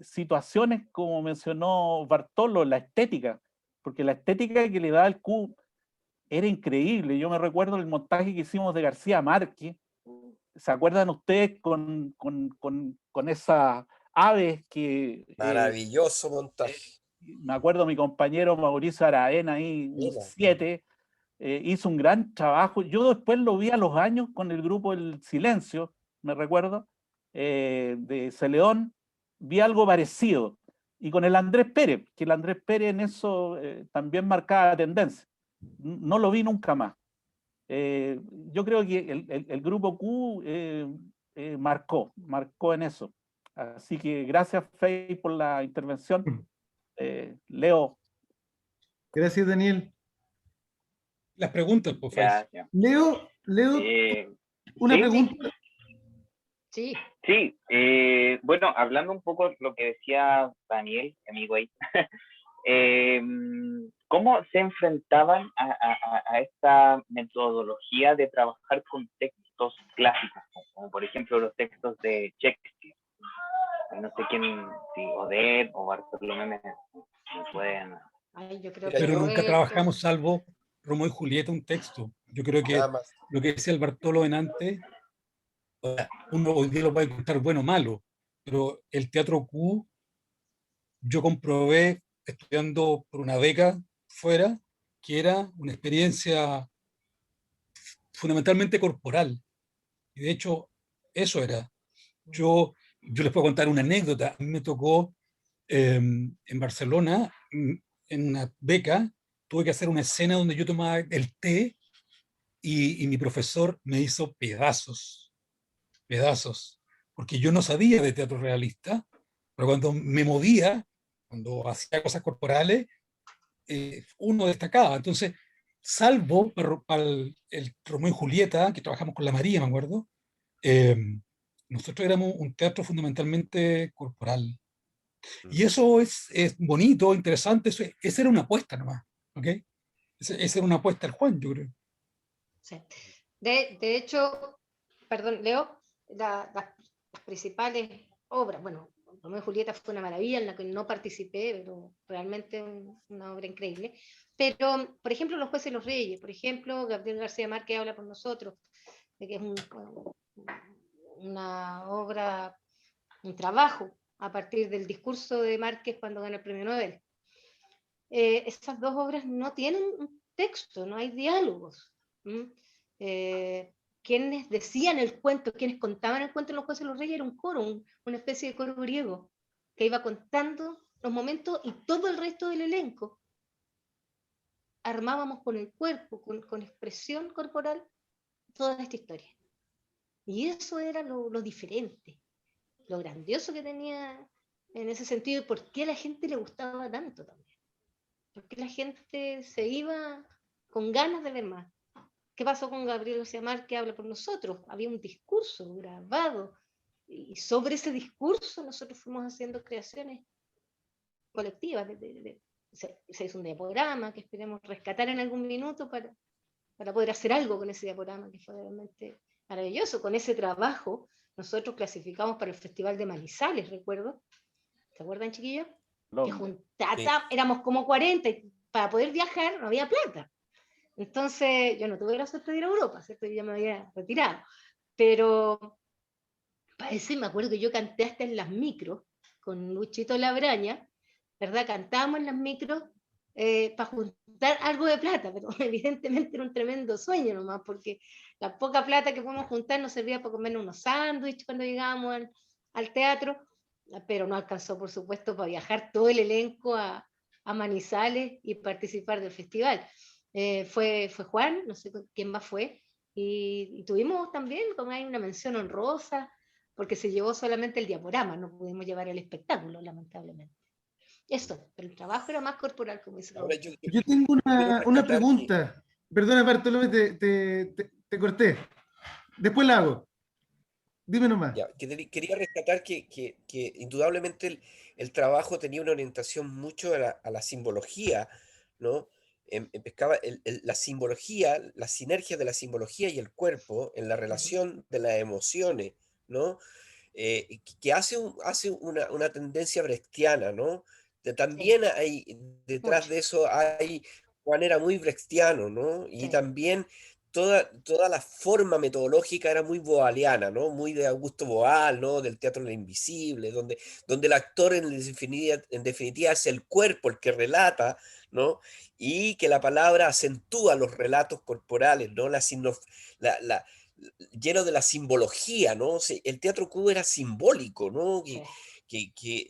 situaciones como mencionó Bartolo, la estética, porque la estética que le daba el Q era increíble. Yo me recuerdo el montaje que hicimos de García Márquez. ¿Se acuerdan ustedes con esas aves que... Maravilloso montaje. Me acuerdo mi compañero Mauricio Araena ahí, un 7, hizo un gran trabajo. Yo después lo vi a los años con el grupo El Silencio, me recuerdo, de Celedón, vi algo parecido. Y con el Andrés Pérez, que el Andrés Pérez en eso también marcaba tendencia. No lo vi nunca más. Yo creo que el grupo Q marcó en eso. Así que gracias, Fey, por la intervención. Leo. Gracias, Daniel. Las preguntas, por favor. Leo, una pregunta. Sí. Sí, bueno, hablando un poco de lo que decía Daniel, amigo ahí, ¿cómo se enfrentaban a esta metodología de trabajar con textos clásicos, como por ejemplo los textos de Shakespeare? No sé quién, si Odette o Bartolomé me pueden... Ay, yo creo pero nunca trabajamos salvo Romeo y Julieta, un texto. Yo creo que lo que decía el Bartolo en antes, uno hoy día lo puede encontrar bueno o malo, pero el teatro Q, yo comprobé estudiando por una beca fuera, que era una experiencia fundamentalmente corporal. Y de hecho, eso era. Yo les puedo contar una anécdota. A mí me tocó en Barcelona, en una beca, tuve que hacer una escena donde yo tomaba el té y mi profesor me hizo pedazos, porque yo no sabía de teatro realista, pero cuando me movía, cuando hacía cosas corporales, uno destacaba. Entonces, salvo para el Romeo y Julieta, que trabajamos con la María, me acuerdo, nosotros éramos un teatro fundamentalmente corporal. Y eso es bonito, interesante, esa era una apuesta nomás, ¿ok? Esa era una apuesta al Juan, yo creo. Sí. De hecho, perdón, Leo, las principales obras, bueno, Romeo y Julieta fue una maravilla en la que no participé, pero realmente una obra increíble. Pero, por ejemplo, Los Jueces y los Reyes, por ejemplo, Gabriel García Márquez habla por nosotros, de que es una obra, un trabajo a partir del discurso de Márquez cuando gana el premio Nobel. Esas dos obras no tienen un texto, no hay diálogos. Quienes decían el cuento, quienes contaban el cuento en Los Jueces y los Reyes era un coro, una especie de coro griego, que iba contando los momentos y todo el resto del elenco armábamos con el cuerpo, con expresión corporal, toda esta historia. Y eso era lo diferente, lo grandioso que tenía en ese sentido, y por qué a la gente le gustaba tanto también. Porque la gente se iba con ganas de ver más. ¿Qué pasó con Gabriel García Márquez? Habla por nosotros. Había un discurso grabado, y sobre ese discurso nosotros fuimos haciendo creaciones colectivas. Se hizo un diaporama que esperemos rescatar en algún minuto para poder hacer algo con ese diaporama, que fue realmente maravilloso. Con ese trabajo nosotros clasificamos para el Festival de Manizales, recuerdo. ¿Se acuerdan, chiquillos? Que juntata, éramos como 40, y para poder viajar no había plata. Entonces, yo no tuve la suerte de ir a Europa, ¿cierto? Yo ya me había retirado. Pero, para eso me acuerdo que yo canté hasta en las micros, con Luchito Labraña, ¿verdad? Cantábamos en las micros para juntar algo de plata, pero evidentemente era un tremendo sueño nomás, porque la poca plata que podíamos juntar nos servía para comer unos sándwiches cuando llegábamos al teatro, pero no alcanzó, por supuesto, para viajar todo el elenco a Manizales y participar del festival. Fue Juan, no sé quién más fue, y tuvimos también, como hay una mención honrosa, porque se llevó solamente el diaporama, no pudimos llevar el espectáculo, lamentablemente. Eso, pero el trabajo era más corporal, como dice Roberto. Yo tengo una pregunta. Perdona, Bartolomé, te corté. Después la hago. Dime nomás. Ya, quería rescatar que indudablemente el trabajo tenía una orientación mucho a la simbología, ¿no? Pescaba la simbología, la sinergia de la simbología y el cuerpo en la relación de las emociones, ¿no? Que hace una tendencia brechtiana, ¿no? También hay, detrás de eso Juan era muy brechtiano, ¿no? Y también toda la forma metodológica era muy boaliana, ¿no? Muy de Augusto Boal, ¿no? Del teatro de lo invisible, donde el actor en definitiva es el cuerpo el que relata, ¿no? Y que la palabra acentúa los relatos corporales, ¿no? Lleno de la simbología, ¿no? El teatro cubo era simbólico, ¿no? Que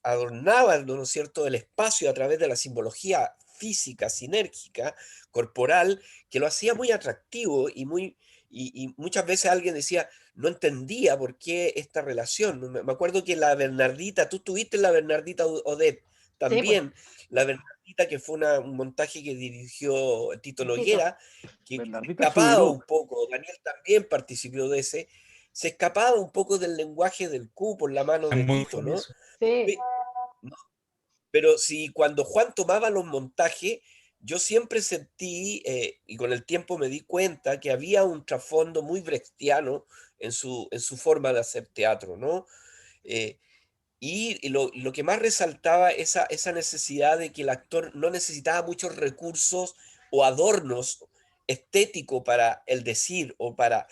adornaba, ¿no es cierto?, el espacio a través de la simbología física, sinérgica, corporal, que lo hacía muy atractivo y muchas veces alguien decía, no entendía por qué esta relación. Me acuerdo que la Bernardita, tú tuviste la Bernardita Odette, también, sí, pues. La Bernardita, que fue un montaje que dirigió Tito Noguera, que se escapaba un poco, Daniel también participó de ese, se escapaba un poco del lenguaje del Q por la mano de Tito, ¿no? Sí. Pero si cuando Juan tomaba los montajes, yo siempre sentí, y con el tiempo me di cuenta, que había un trasfondo muy brechtiano en su forma de hacer teatro, ¿no? Y lo que más resaltaba esa necesidad de que el actor no necesitaba muchos recursos o adornos estéticos para el decir o para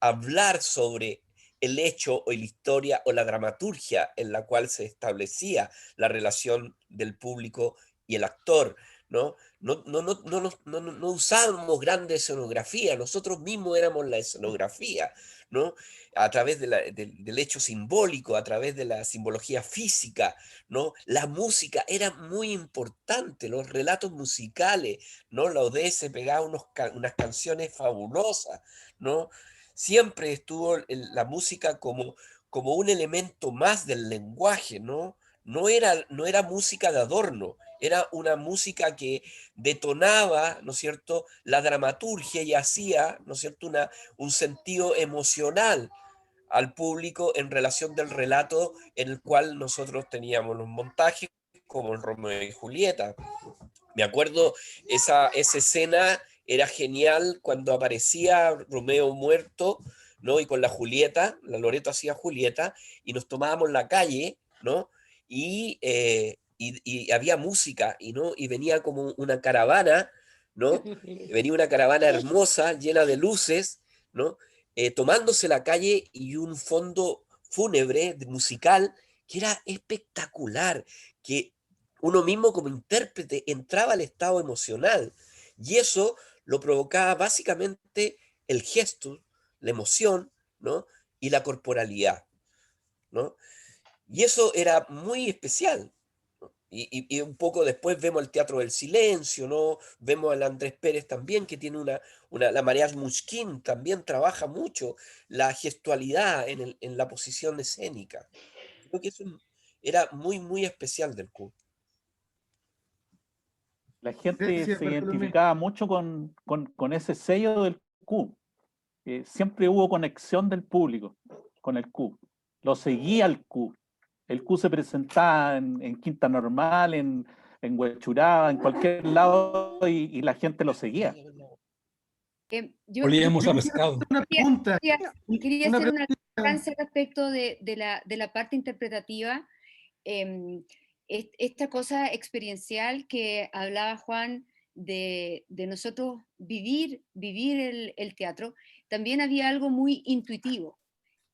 hablar sobre el hecho o la historia o la dramaturgia en la cual se establecía la relación del público y el actor, ¿no? No usábamos grande escenografía, nosotros mismos éramos la escenografía, ¿no? A través del hecho simbólico, a través de la simbología física, ¿no? La música era muy importante, los relatos musicales, ¿no? La ODS pegaba unas canciones fabulosas, ¿no? Siempre estuvo la música como un elemento más del lenguaje, ¿no? No era música de adorno, Era una música que detonaba, ¿no es cierto?, la dramaturgia y hacía, ¿no es cierto?, un sentido emocional al público en relación del relato en el cual nosotros teníamos los montajes, como el Romeo y Julieta. Me acuerdo, esa escena era genial cuando aparecía Romeo muerto, ¿no? Y con la Julieta, la Loreto hacía Julieta, y nos tomábamos la calle, ¿no? Y había música, ¿no? Y venía como una caravana, ¿no? Venía una caravana hermosa, llena de luces, ¿no? Tomándose la calle y un fondo fúnebre, musical, que era espectacular, que uno mismo como intérprete entraba al estado emocional, y eso lo provocaba básicamente el gesto, la emoción, ¿no? Y la corporalidad, ¿no? Y eso era muy especial. Y un poco después vemos el Teatro del Silencio, ¿no? Vemos al Andrés Pérez también, que tiene la Mariage Mushkin también trabaja mucho la gestualidad en la posición escénica. Creo que eso era muy, muy especial del Q. La gente Gracias, se Bartolomé. identificaba mucho con ese sello del Q. Siempre hubo conexión del público con el Q. Lo seguía el Q. El Q se presentaba en Quinta Normal, en Huechuraba, en cualquier lado, y la gente lo seguía. Yo Olíamos a Yo pescado. una pregunta. quería Una hacer una pregunta. instancia respecto de la parte interpretativa. Esta cosa experiencial que hablaba Juan de nosotros vivir el teatro, también había algo muy intuitivo.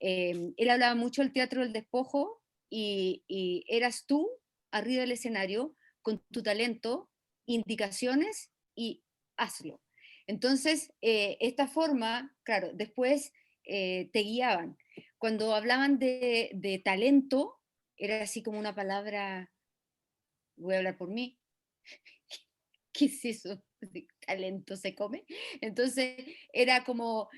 Él hablaba mucho del teatro del despojo y eras tú arriba del escenario con tu talento, indicaciones y hazlo. Entonces, esta forma, claro, después te guiaban. Cuando hablaban de talento, era así como una palabra, voy a hablar por mí, ¿qué es eso? ¿Talento se come? Entonces era como,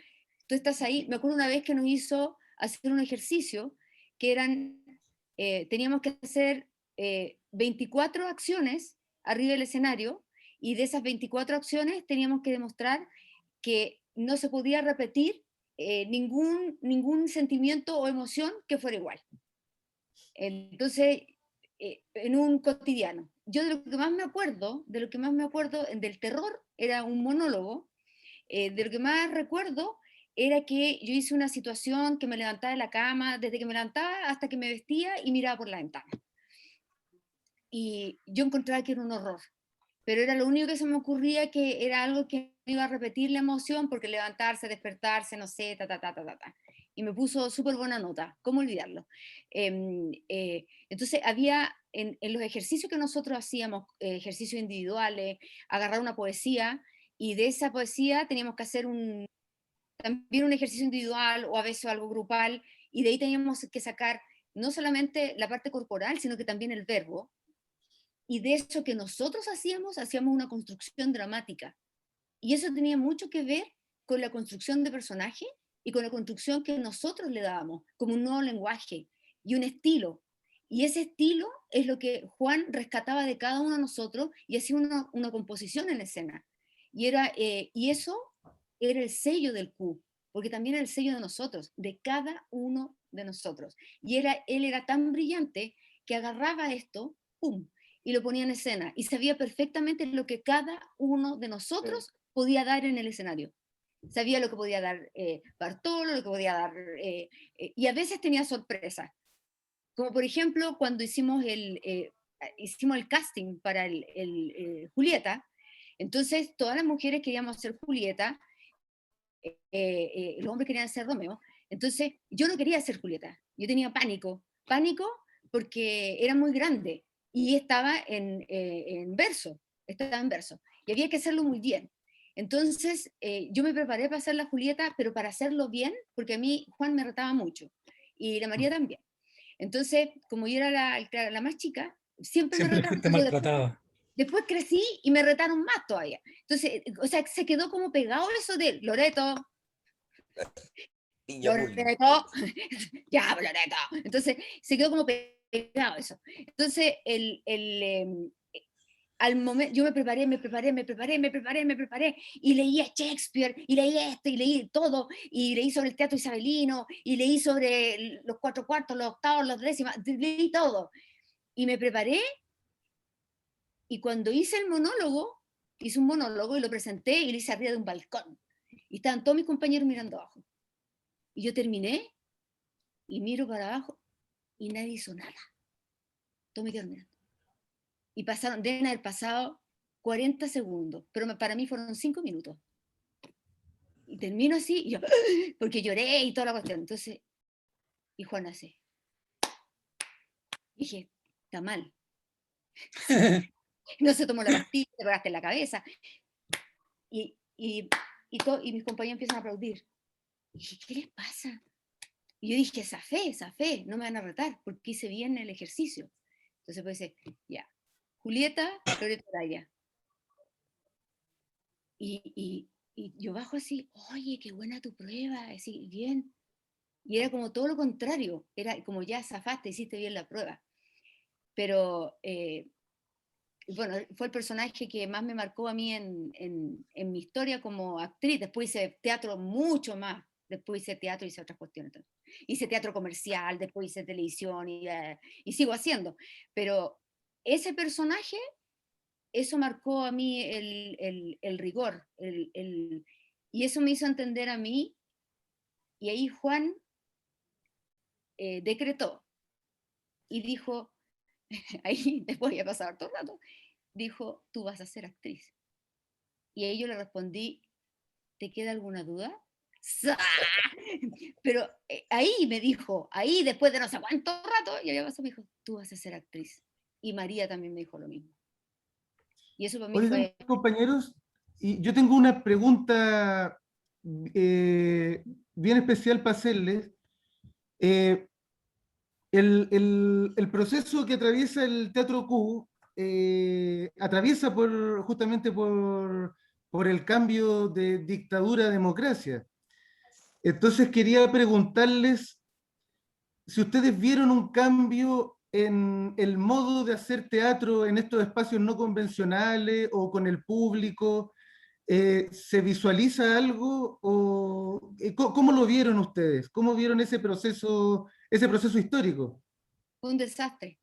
tú estás ahí. Me acuerdo una vez que nos hizo hacer un ejercicio que teníamos que hacer 24 acciones arriba del escenario, y de esas 24 acciones teníamos que demostrar que no se podía repetir ningún sentimiento o emoción que fuera igual. Entonces, en un cotidiano. Yo de lo que más me acuerdo, del terror, era un monólogo. De lo que más recuerdo era que yo hice una situación que me levantaba de la cama, desde que me levantaba hasta que me vestía y miraba por la ventana. Y yo encontraba que era un horror, pero era lo único que se me ocurría, que era algo que me iba a repetir la emoción, porque levantarse, despertarse, no sé, y me puso súper buena nota, ¿cómo olvidarlo? Entonces había en los ejercicios que nosotros hacíamos, ejercicios individuales, agarrar una poesía, y de esa poesía teníamos que hacer también un ejercicio individual, o a veces algo grupal, y de ahí teníamos que sacar no solamente la parte corporal, sino que también el verbo, y de eso que nosotros hacíamos una construcción dramática. Y eso tenía mucho que ver con la construcción de personaje y con la construcción que nosotros le dábamos, como un nuevo lenguaje y un estilo. Y ese estilo es lo que Juan rescataba de cada uno de nosotros y hacía una composición en la escena. Y eso era el sello del Q, porque también era el sello de nosotros, de cada uno de nosotros. Y él era tan brillante que agarraba esto, ¡pum!, y lo ponía en escena, y sabía perfectamente lo que cada uno de nosotros podía dar en el escenario. Sabía lo que podía dar Bartolo, lo que podía dar, y a veces tenía sorpresas. Como por ejemplo, cuando hicimos el casting para Julieta. Entonces todas las mujeres queríamos ser Julieta, los hombres querían ser Romeo. Entonces yo no quería ser Julieta, yo tenía pánico porque era muy grande, y estaba en verso, y había que hacerlo muy bien. Entonces yo me preparé para hacer la Julieta, pero para hacerlo bien, porque a mí Juan me retaba mucho, y la María también. Entonces, como yo era la más chica, siempre me retaban. Te maltrataba. Después crecí y me retaron más todavía. Entonces, o sea, se quedó como pegado eso de Loreto. Loreto. Ya, Loreto. Entonces, se quedó como pegado eso. Entonces, al momento, yo me preparé, y leí a Shakespeare, y leí esto, y leí todo, y leí sobre el teatro isabelino, y leí sobre los 4/4, los octavos, los décimas, leí todo. Y me preparé, y cuando hice un monólogo y lo presenté, y lo hice arriba de un balcón. Y estaban todos mis compañeros mirando abajo. Y yo terminé, y miro para abajo, y nadie hizo nada. Todos me quedaron mirando. Y deben haber pasado 40 segundos, pero para mí fueron 5 minutos. Y termino así, y yo, porque lloré y toda la cuestión. Entonces, y Juan hace. Dije, está mal. No se tomó la pastilla, te pegaste en la cabeza. Y mis compañeros empiezan a aplaudir. Y dije, ¿qué les pasa? Y yo dije, esa fe, no me van a retar, porque hice bien el ejercicio. Entonces pues dice, ya, Julieta, Loreto Araya. Y yo bajo así, oye, qué buena tu prueba, así, bien. Y era como todo lo contrario, era como ya zafaste, hiciste bien la prueba. Pero, bueno, fue el personaje que más me marcó a mí en mi historia como actriz. Después hice teatro mucho más. Después hice teatro y hice otras cuestiones. Hice teatro comercial, después hice televisión y sigo haciendo. Pero ese personaje, eso marcó a mí el rigor. Y eso me hizo entender a mí. Y ahí Juan decretó y dijo, ahí después ya pasaba todo el rato, dijo, tú vas a ser actriz. Y ahí yo le respondí, ¿te queda alguna duda? Pero ahí me dijo, ahí después de no sé cuánto rato, y ya pasó, me dijo, tú vas a ser actriz. Y María también me dijo lo mismo. Y eso para mí fue... Compañeros, y yo tengo una pregunta bien especial para hacerles. El proceso que atraviesa el Teatro Q atraviesa justamente por el cambio de dictadura a democracia. Entonces quería preguntarles si ustedes vieron un cambio en el modo de hacer teatro en estos espacios no convencionales o con el público. ¿Se visualiza algo? O, ¿cómo lo vieron ustedes? ¿Cómo vieron ese proceso histórico? Fue un desastre.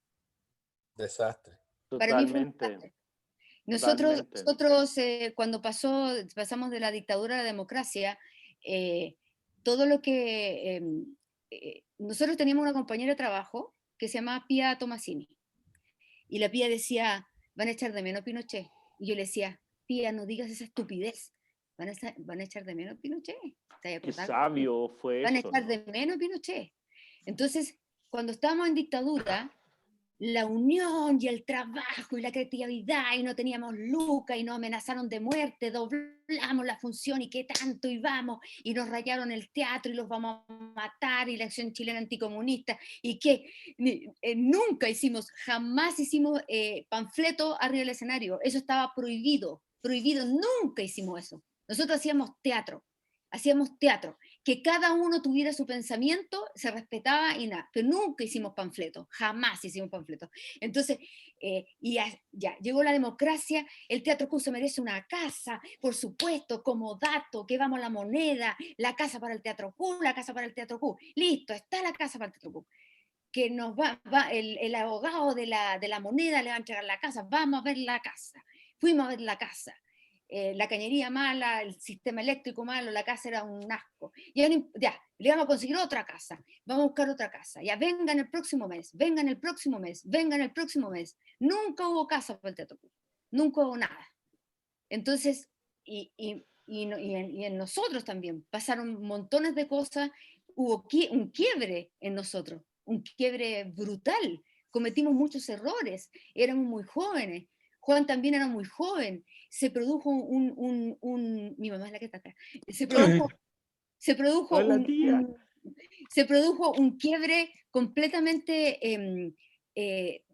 Desastre. Para mí fue un desastre. Nosotros cuando pasamos de la dictadura a la democracia, todo lo que... nosotros teníamos una compañera de trabajo que se llamaba Pía Tomasini. Y la Pía decía, van a echar de menos Pinochet. Y yo le decía, Pía, no digas esa estupidez. Van a echar de menos Pinochet. Qué sabio fue van eso. Van a echar de menos Pinochet. Entonces, cuando estábamos en dictadura, la unión y el trabajo y la creatividad, y no teníamos lucas y nos amenazaron de muerte, doblamos la función y qué tanto íbamos, y nos rayaron el teatro y los vamos a matar, y la Acción Chilena Anticomunista, y que nunca hicimos, jamás hicimos panfleto arriba del escenario, eso estaba prohibido, nunca hicimos eso. Nosotros hacíamos teatro, que cada uno tuviera su pensamiento, se respetaba y nada, pero nunca hicimos panfletos, jamás hicimos panfletos. Entonces, ya llegó la democracia, el Teatro Q se merece una casa, por supuesto, como dato, que vamos a la moneda, la casa para el Teatro Q, la casa para el Teatro Q, listo, está la casa para el Teatro Q. Que nos el abogado de la moneda le va a entregar la casa, vamos a ver la casa, fuimos a ver la casa. La cañería mala, el sistema eléctrico malo, la casa era un asco. Ya, le vamos a conseguir otra casa, vamos a buscar otra casa. Ya vengan el próximo mes. Nunca hubo casa para el Teatro Q, nunca hubo nada. Entonces, y en nosotros también pasaron montones de cosas, hubo un quiebre en nosotros, un quiebre brutal. Cometimos muchos errores, éramos muy jóvenes. Juan también era muy joven, se produjo mi mamá es la que está acá, se produjo un quiebre completamente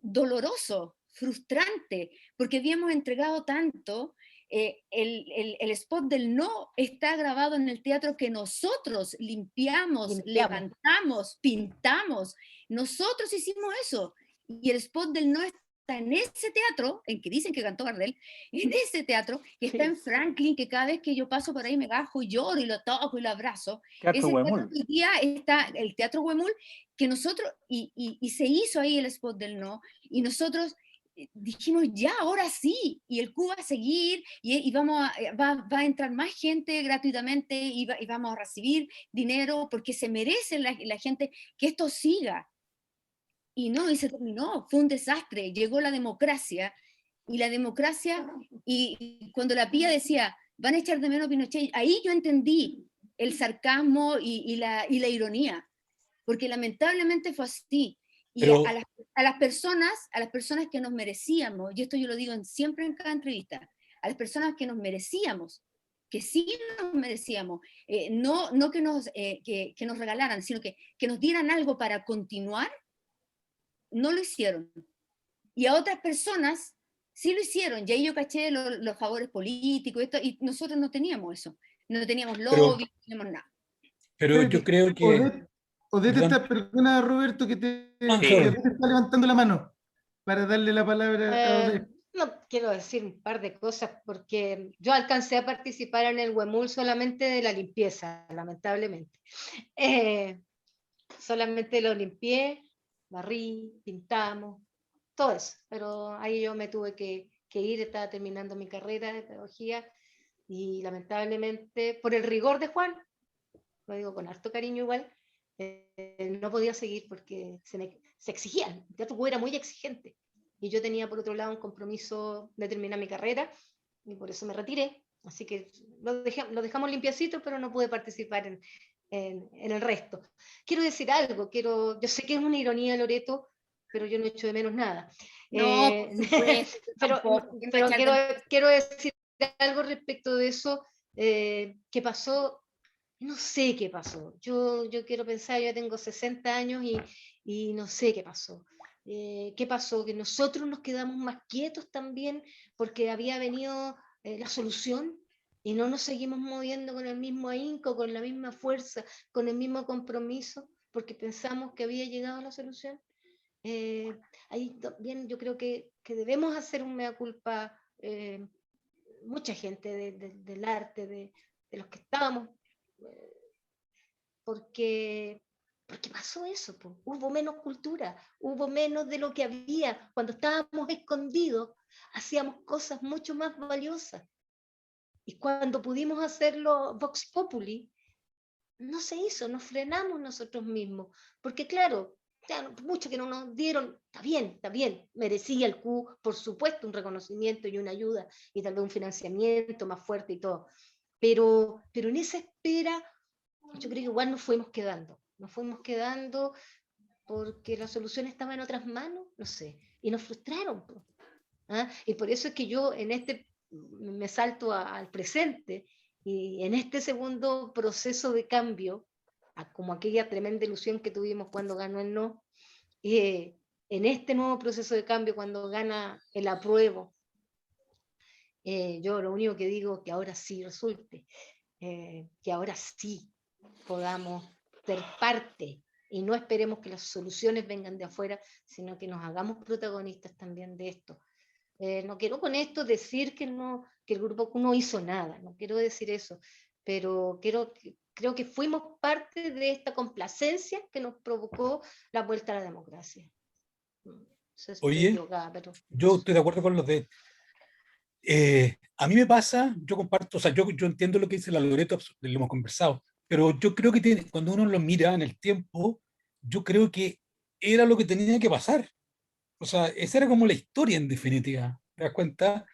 doloroso, frustrante, porque habíamos entregado tanto. El spot del no está grabado en el teatro que nosotros limpiamos, levantamos, pintamos, nosotros hicimos eso, y el spot del no está en ese teatro, en que dicen que cantó Gardel, en ese teatro, que está en Franklin, que cada vez que yo paso por ahí me gajo y lloro y lo toco y lo abrazo. Teatro Ese Huemul. teatro que hoy día está, el Teatro Huemul, que nosotros, y se hizo ahí el spot del no, y nosotros dijimos, ya, ahora sí, y el CUB va a seguir, y va a entrar más gente gratuitamente, y vamos a recibir dinero, porque se merece la gente que esto siga. Y no, y se terminó, fue un desastre, llegó la democracia, y cuando la Pía decía, van a echar de menos a Pinochet, ahí yo entendí el sarcasmo y la ironía, porque lamentablemente fue así. Y Pero- a las personas que nos merecíamos, y esto yo lo digo siempre en cada entrevista, a las personas que nos merecíamos, que sí nos merecíamos, no que nos regalaran, sino que nos dieran algo para continuar, no lo hicieron. Y a otras personas sí lo hicieron, y ahí yo caché los favores políticos, y nosotros no teníamos eso, no teníamos lobby, no teníamos nada. Pero yo creo que... Odette Perdón. está, perdona Roberto que Sorry. Odette está levantando la mano para darle la palabra a Odette. No quiero decir un par de cosas porque yo alcancé a participar en el Huemul solamente de la limpieza, lamentablemente. Solamente lo limpié, barrí, pintamos, todo eso. Pero ahí yo me tuve que ir, estaba terminando mi carrera de pedagogía y lamentablemente, por el rigor de Juan, lo digo con harto cariño igual, no podía seguir porque se exigían. El teatro era muy exigente. Y yo tenía por otro lado un compromiso de terminar mi carrera y por eso me retiré. Así que lo dejamos limpiacito, pero no pude participar en el resto. Quiero decir algo, yo sé que es una ironía, Loreto, pero yo no echo de menos nada. No, por supuesto, pero quiero decir algo respecto de eso que pasó. No sé qué pasó. Yo quiero pensar, yo tengo 60 años y no sé qué pasó. ¿Qué pasó? Que nosotros nos quedamos más quietos también porque había venido la solución y no nos seguimos moviendo con el mismo ahínco, con la misma fuerza, con el mismo compromiso, porque pensamos que había llegado la solución. Ahí también yo creo que debemos hacer un mea culpa, mucha gente del arte, de los que estábamos, porque pasó eso, po. Hubo menos cultura, hubo menos de lo que había. Cuando estábamos escondidos, hacíamos cosas mucho más valiosas. Y cuando pudimos hacerlo Vox Populi, no se hizo, nos frenamos nosotros mismos. Porque claro, mucho que no nos dieron, está bien, merecía el Q, por supuesto, un reconocimiento y una ayuda, y tal vez un financiamiento más fuerte y todo. Pero en esa espera, yo creo que igual nos fuimos quedando porque la solución estaba en otras manos, no sé, y nos frustraron. ¿Ah? Y por eso es que yo me salto al presente, y en este segundo proceso de cambio, como aquella tremenda ilusión que tuvimos cuando ganó el no, en este nuevo proceso de cambio, cuando gana el apruebo, yo lo único que digo es que ahora sí resulte, que ahora sí podamos ser parte y no esperemos que las soluciones vengan de afuera, sino que nos hagamos protagonistas también de esto. No quiero con esto decir que el Grupo Q no hizo nada, no quiero decir eso, pero creo que fuimos parte de esta complacencia que nos provocó la vuelta a la democracia. No sé si estoy equivocada, pero yo estoy de acuerdo con los de... a mí me pasa, yo comparto, o sea, yo entiendo lo que dice la Loreto, lo hemos conversado, pero yo creo que cuando uno lo mira en el tiempo, yo creo que era lo que tenía que pasar. O sea, esa era como la historia en definitiva. ¿Te das cuenta?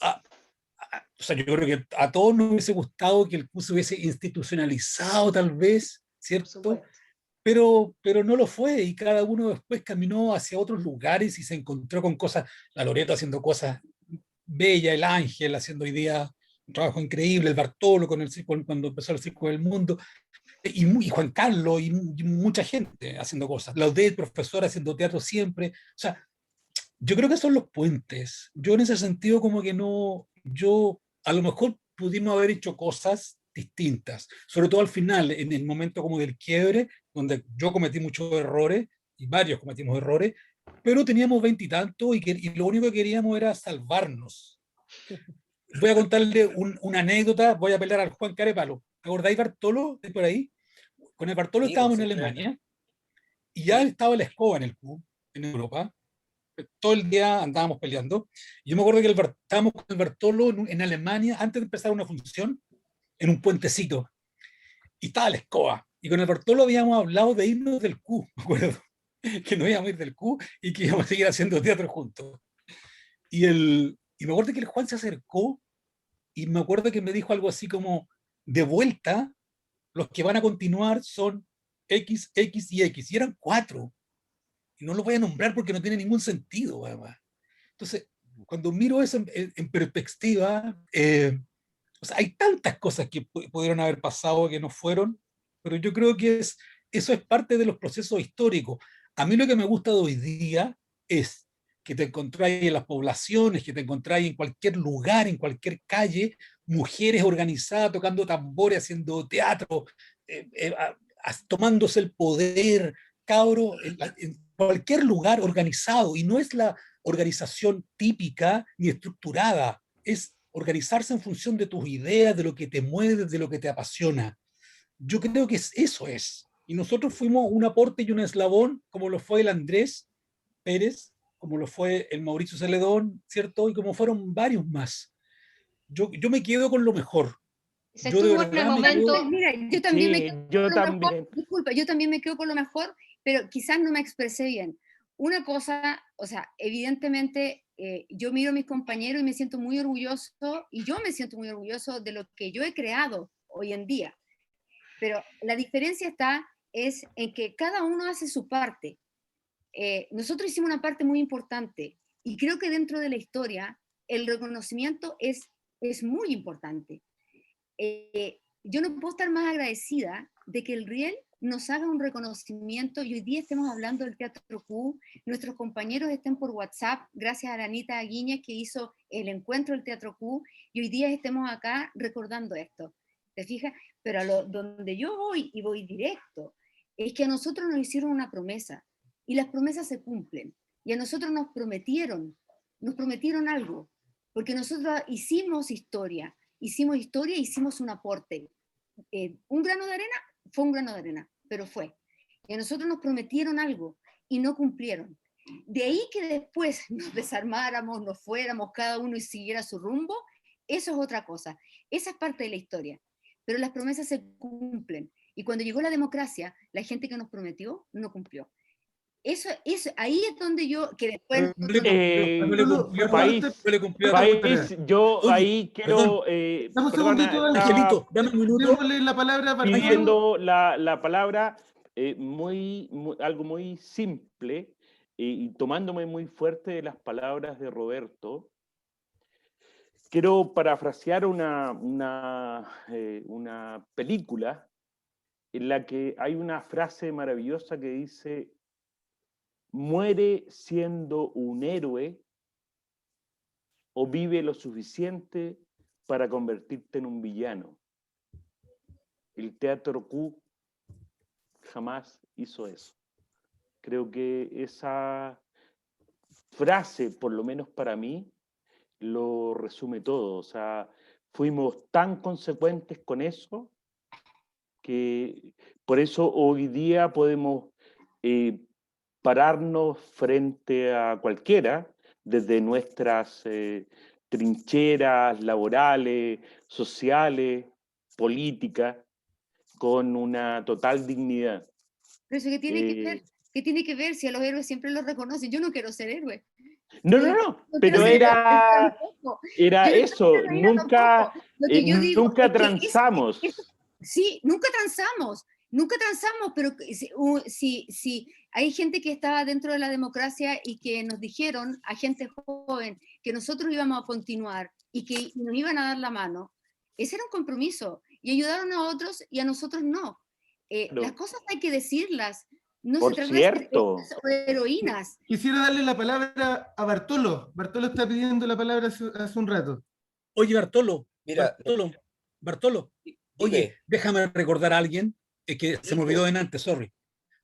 O sea, yo creo que a todos nos hubiese gustado que el Q se hubiese institucionalizado tal vez, ¿cierto? Pero no lo fue, y cada uno después caminó hacia otros lugares y se encontró con cosas, la Loreto haciendo cosas bellas, el Ángel haciendo hoy día un trabajo increíble, el Bartolo con el circo, cuando empezó el Circo del Mundo, y Juan Carlos y mucha gente haciendo cosas, la Odette, profesora, haciendo teatro siempre. O sea, yo creo que son los puentes. Yo en ese sentido como que no, yo a lo mejor pudimos haber hecho cosas distintas, sobre todo al final, en el momento como del quiebre, donde yo cometí muchos errores, y varios cometimos errores, pero teníamos 20 y tantos y lo único que queríamos era salvarnos. Voy a contarle una anécdota, voy a apelar al Juan Carepalo. ¿Acordáis Bartolo de por ahí? Con el Bartolo Sí, estábamos sí, en claro. Alemania y ya estaba la escoba en el club, en Europa. Todo el día andábamos peleando. Y yo me acuerdo que estábamos con el Bartolo en Alemania antes de empezar una función en un puentecito. Y estaba la escoba. Y con el Bartolo habíamos hablado de irnos del Q, me acuerdo. Que no íbamos a ir del Q y que íbamos a seguir haciendo teatro juntos. Y me acuerdo que el Juan se acercó y me acuerdo que me dijo algo así como, de vuelta, los que van a continuar son X, X y X. Y eran 4. Y no los voy a nombrar porque no tiene ningún sentido, además. Entonces, cuando miro eso en perspectiva, o sea, hay tantas cosas que pudieron haber pasado que no fueron, pero yo creo que eso es parte de los procesos históricos. A mí lo que me gusta de hoy día es que te encontráis en las poblaciones, que te encontráis en cualquier lugar, en cualquier calle, mujeres organizadas, tocando tambores, haciendo teatro, tomándose el poder, cabro, en cualquier lugar organizado, y no es la organización típica ni estructurada, es organizarse en función de tus ideas, de lo que te mueve, de lo que te apasiona. Yo creo que eso es. Y nosotros fuimos un aporte y un eslabón, como lo fue el Andrés Pérez, como lo fue el Mauricio Celedón, ¿cierto? Y como fueron varios más. Yo me quedo con lo mejor. Se Yo de estuvo en el verdad me momento. quedo... Mira, yo también me Sí, quedo yo con lo también. mejor. Disculpa, yo también me quedo con lo mejor, pero quizás no me expresé bien. Una cosa, o sea, evidentemente yo miro a mis compañeros y me siento muy orgulloso, y yo me siento muy orgulloso de lo que yo he creado hoy en día. Pero la diferencia es en que cada uno hace su parte. Nosotros hicimos una parte muy importante, y creo que dentro de la historia el reconocimiento es muy importante. Yo no puedo estar más agradecida de que el Riel nos haga un reconocimiento y hoy día estemos hablando del Teatro Q, nuestros compañeros estén por WhatsApp, gracias a la Anita Aguiñez que hizo el encuentro del Teatro Q, y hoy día estemos acá recordando esto. ¿Te fijas? Pero donde yo voy, y voy directo, es que a nosotros nos hicieron una promesa, y las promesas se cumplen, y a nosotros nos prometieron algo, porque nosotros hicimos historia, hicimos un aporte. Un grano de arena fue un grano de arena, pero fue. Y a nosotros nos prometieron algo y no cumplieron. De ahí que después nos desarmáramos, nos fuéramos cada uno y siguiera su rumbo, eso es otra cosa. Esa es parte de la historia. Pero las promesas se cumplen. Y cuando llegó la democracia, la gente que nos prometió no cumplió. Eso, ahí es donde yo, que después... País, yo Oye, ahí quiero... Dame un perdona, segundito, Angelito, dame un minuto. démosle la palabra a Bartolo. pidiendo la palabra, algo muy simple, y tomándome muy fuerte de las palabras de Roberto. Quiero parafrasear una película en la que hay una frase maravillosa que dice: muere siendo un héroe o vive lo suficiente para convertirte en un villano. El Teatro Q jamás hizo eso. Creo que esa frase, por lo menos para mí, lo resume todo. O sea, fuimos tan consecuentes con eso que por eso hoy día podemos pararnos frente a cualquiera desde nuestras trincheras laborales, sociales, políticas, con una total dignidad. Pero eso, ¿qué tiene que ver si a los héroes siempre los reconocen? Yo no quiero ser héroe. No, pero era eso, nunca transamos. Sí, nunca transamos, pero si hay gente que estaba dentro de la democracia y que nos dijeron a gente joven que nosotros íbamos a continuar y que nos iban a dar la mano, ese era un compromiso, y ayudaron a otros y a nosotros no. Las cosas hay que decirlas. No por se trata cierto. de heroínas. Quisiera darle la palabra a Bartolo. Bartolo está pidiendo la palabra hace un rato. Oye, Bartolo, Mira, Bartolo, oye, déjame recordar a alguien que se me olvidó de antes, sorry.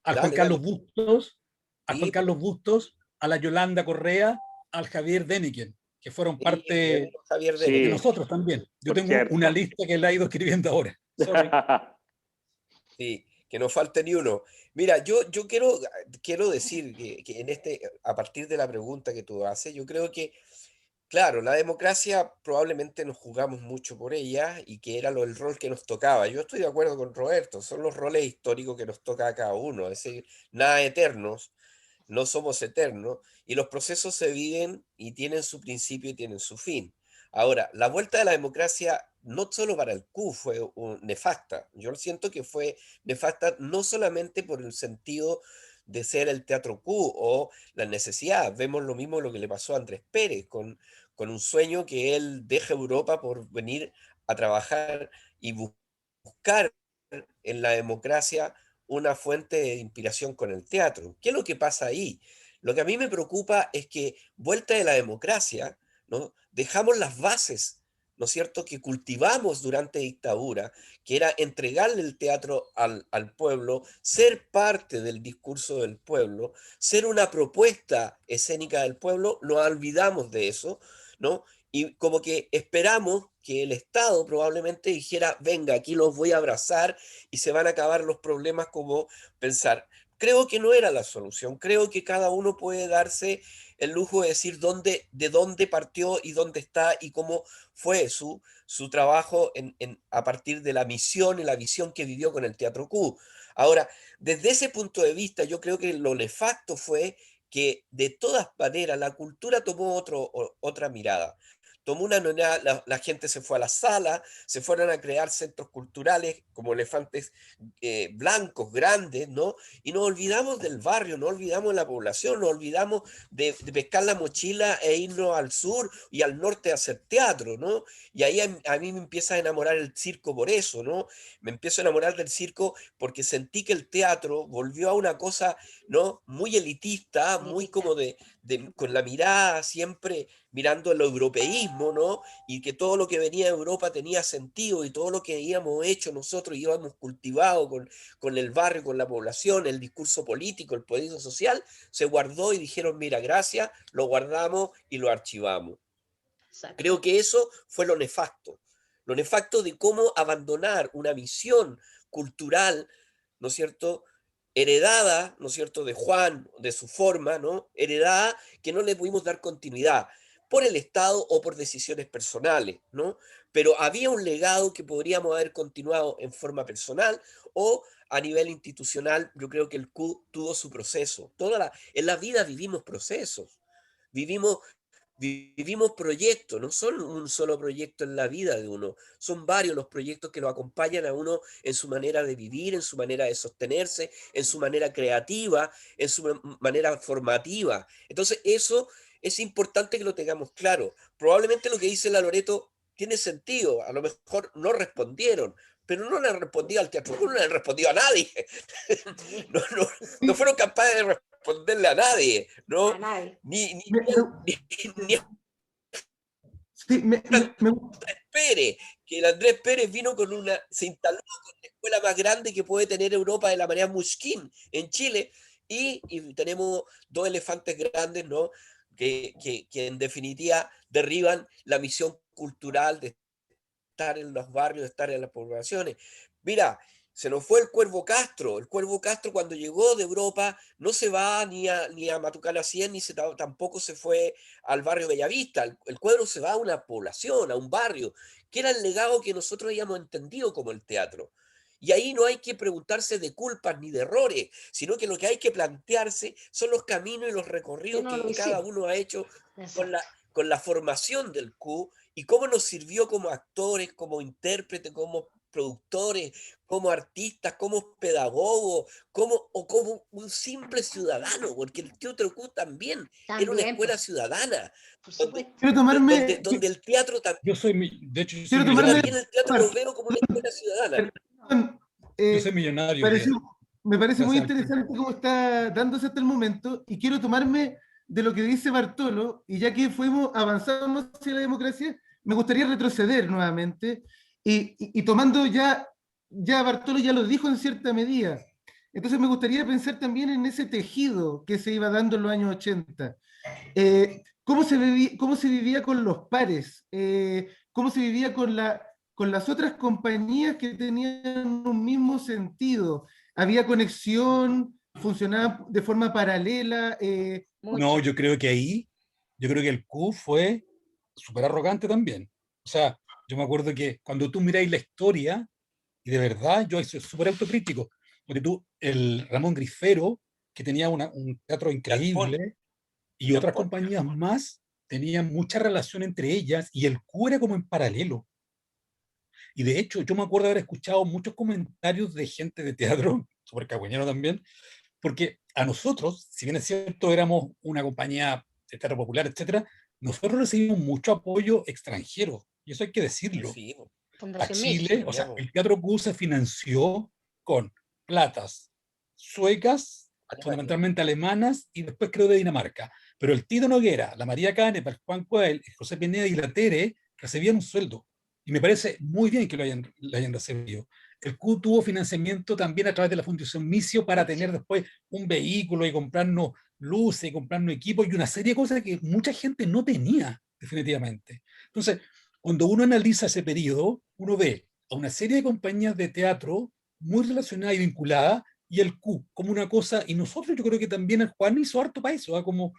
Al Juan Carlos Bustos, a Juan Carlos Bustos, a la Yolanda Correa, al Javier Deniken, que fueron parte de nosotros también. Yo tengo una lista que la he ido escribiendo ahora. Sí, que no falte ni uno. Mira, yo quiero decir que en a partir de la pregunta que tú haces, yo creo que, claro, la democracia probablemente nos jugamos mucho por ella y que era el rol que nos tocaba. Yo estoy de acuerdo con Roberto, son los roles históricos que nos toca a cada uno, es decir, nada eternos, no somos eternos, y los procesos se viven y tienen su principio y tienen su fin. Ahora, la vuelta de la democracia, no solo para el Q, fue nefasta. Yo siento que fue nefasta no solamente por el sentido de ser el teatro Q o la necesidad. Vemos lo mismo lo que le pasó a Andrés Pérez, con un sueño que él deja Europa por venir a trabajar y buscar en la democracia una fuente de inspiración con el teatro. ¿Qué es lo que pasa ahí? Lo que a mí me preocupa es que, vuelta de la democracia, ¿no? Dejamos las bases, ¿no es cierto?, que cultivamos durante dictadura, que era entregarle el teatro al pueblo, ser parte del discurso del pueblo, ser una propuesta escénica del pueblo, nos olvidamos de eso, ¿no? Y como que esperamos que el Estado probablemente dijera, venga, aquí los voy a abrazar y se van a acabar los problemas, como pensar. Creo que no era la solución, creo que cada uno puede darse el lujo de decir de dónde partió y dónde está y cómo fue su trabajo a partir de la misión y la visión que vivió con el Teatro Q. Ahora, desde ese punto de vista, yo creo que lo nefasto fue que de todas maneras la cultura tomó otra mirada. Tomó la gente se fue a la sala, se fueron a crear centros culturales como elefantes blancos, grandes, ¿no? Y nos olvidamos del barrio, nos olvidamos de la población, nos olvidamos de pescar la mochila e irnos al sur y al norte a hacer teatro, ¿no? Y ahí a mí me empieza a enamorar el circo por eso, ¿no? Me empiezo a enamorar del circo porque sentí que el teatro volvió a una cosa, ¿no?, muy elitista, muy como con la mirada siempre mirando el europeísmo, ¿no? Y que todo lo que venía de Europa tenía sentido y todo lo que habíamos hecho nosotros íbamos cultivado con el barrio, con la población, el discurso político, el proyecto social, se guardó y dijeron, mira, gracias, lo guardamos y lo archivamos. Exacto. Creo que eso fue lo nefasto de cómo abandonar una misión cultural, ¿no es cierto?, heredada, ¿no es cierto?, de Juan, de su forma, ¿no?, heredada, que no le pudimos dar continuidad por el Estado o por decisiones personales, ¿no? Pero había un legado que podríamos haber continuado en forma personal o a nivel institucional. Yo creo que el Q tuvo su proceso. En la vida vivimos procesos, vivimos proyectos, no son un solo proyecto en la vida de uno, son varios los proyectos que lo acompañan a uno en su manera de vivir, en su manera de sostenerse, en su manera creativa, en su manera formativa. Entonces eso es importante que lo tengamos claro. Probablemente lo que dice la Loreto tiene sentido, a lo mejor no respondieron, pero no le han respondido al teatro, no le han respondido a nadie. No fueron capaces de responderle a nadie, ¿no? A nadie. Ni Sí, Andrés Pérez, que el Andrés Pérez vino se instaló con la escuela más grande que puede tener Europa de la manera Mushkin en Chile, y tenemos dos elefantes grandes, ¿no?, que en definitiva derriban la misión cultural de estar en los barrios, de estar en las poblaciones. Mira, se nos fue el Cuervo Castro. El Cuervo Castro, cuando llegó de Europa, no se va ni a Matucana 100, tampoco se fue al barrio Bellavista. El Cuervo se va a una población, a un barrio, que era el legado que nosotros habíamos entendido como el teatro. Y ahí no hay que preguntarse de culpas ni de errores, sino que lo que hay que plantearse son los caminos y los recorridos que cada uno ha hecho con la formación del Q, y cómo nos sirvió como actores, como intérpretes, como productores, como artistas, como pedagogos, como un simple ciudadano, porque el Teatro Q también era una escuela ciudadana, donde el teatro también. De hecho, yo también el teatro lo veo como una escuela ciudadana. Yo soy millonario. Me parece muy interesante cómo está dándose hasta el momento, y quiero tomarme de lo que dice Bartolo, y ya que fuimos avanzando hacia la democracia, me gustaría retroceder nuevamente, y tomando ya Bartolo ya lo dijo en cierta medida, Entonces me gustaría pensar también en ese tejido que se iba dando en los años 80. ¿Cómo se vivía con los pares? ¿Cómo se vivía con las otras compañías que tenían un mismo sentido? ¿Había conexión? ¿Funcionaba de forma paralela? No, yo creo que ahí, yo creo que el Q fue súper arrogante también. O sea, yo me acuerdo que cuando tú miráis la historia, y de verdad yo soy súper autocrítico, porque tú, el Ramón Grifero, que tenía un teatro increíble, y otras compañías más tenían mucha relación entre ellas, y el Q era como en paralelo. Y de hecho, yo me acuerdo haber escuchado muchos comentarios de gente de teatro, súper cagüeñero también, porque a nosotros, si bien es cierto, éramos una compañía de teatro popular, etcétera, nosotros recibimos mucho apoyo extranjero, y eso hay que decirlo. Sí, A Fundación Mill. Chile, o sea, el Teatro Q se financió con platas suecas, fundamentalmente alemanas, y después creo de Dinamarca. Pero el Tito Noguera, la María Canepa, el Juan Coel, el José Pineda y la Tere recibían un sueldo. Y me parece muy bien que lo hayan recibido. El Q tuvo financiamiento también a través de la Fundación Micio para tener después un vehículo y comprarnos luces y comprarnos equipos y una serie de cosas que mucha gente no tenía, definitivamente. Entonces, cuando uno analiza ese periodo, uno ve a una serie de compañías de teatro muy relacionadas y vinculadas y el Q como una cosa, y nosotros yo creo que también el Juan hizo harto para eso, ¿eh? Como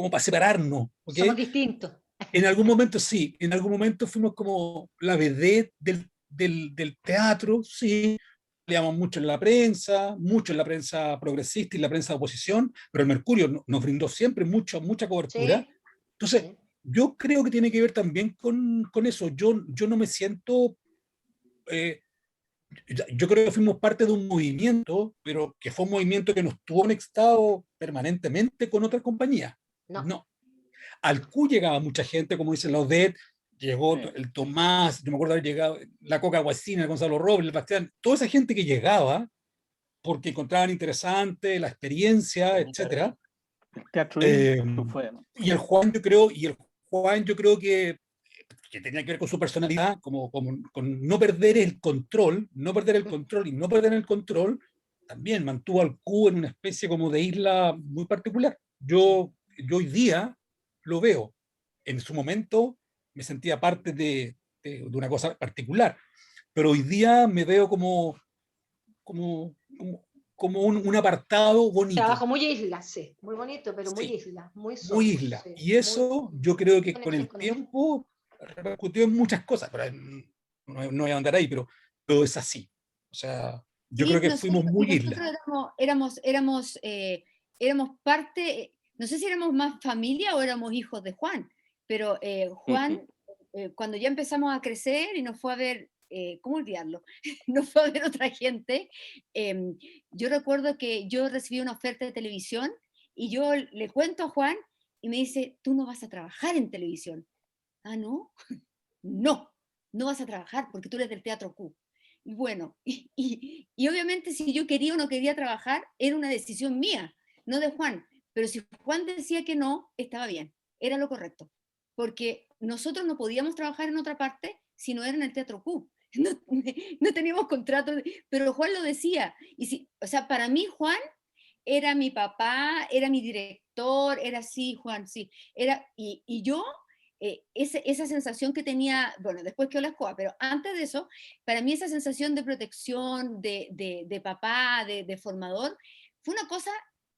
para separarnos, Somos ¿ok? distintos. En algún momento sí, en algún momento fuimos como la vedette del teatro, sí, leíamos mucho en la prensa progresista y la prensa de oposición, pero el Mercurio nos brindó siempre mucha cobertura. Sí, Entonces, sí. yo creo que tiene que ver también con eso. Yo no me siento, eh, yo creo que fuimos parte de un movimiento, pero que fue un movimiento que nos tuvo conectado permanentemente con otras compañías. No. No, al Q llegaba mucha gente, como dice la Odette, llegó el Tomás, yo me acuerdo haber llegado la Coca Guasina, el Gonzalo Robles, el Bastián, toda esa gente que llegaba porque encontraban interesante la experiencia, etcétera. El Teatro fue, ¿no? Y el Juan yo creo que tenía que ver con su personalidad, con no perder el control, no perder el control y no perder el control, también mantuvo al Q en una especie como de isla muy particular. Yo hoy día lo veo. En su momento me sentía parte de una cosa particular, pero hoy día me veo como, como, como un apartado bonito. Trabajo muy isla, sí. Muy bonito, pero muy Sí, isla, muy muy solo. isla. Sí. Y eso yo creo que con Conexión el con ellos. tiempo repercutió en muchas cosas, pero no voy a andar ahí, pero es así. O sea, yo Sí, creo que fuimos muy isla. nosotros éramos parte, no sé si éramos más familia o éramos hijos de Juan, pero Juan, cuando ya empezamos a crecer y nos fue a ver, ¿cómo olvidarlo? Nos fue a ver otra gente. Yo recuerdo que yo recibí una oferta de televisión y yo le cuento a Juan y me dice, tú no vas a trabajar en televisión. Ah, ¿no? No, no vas a trabajar porque tú eres del Teatro Q. Y bueno, y obviamente si yo quería o no quería trabajar, era una decisión mía, no de Juan. Pero si Juan decía que no, estaba bien, era lo correcto. Porque nosotros no podíamos trabajar en otra parte si no era en el Teatro Q. No, no teníamos contrato, pero Juan lo decía. Y si, o sea, para mí Juan era mi papá, era mi director, era así, Juan, sí. Y yo esa sensación que tenía, bueno, después que la escoba, pero antes de eso, para mí esa sensación de protección, de papá, de formador, fue una cosa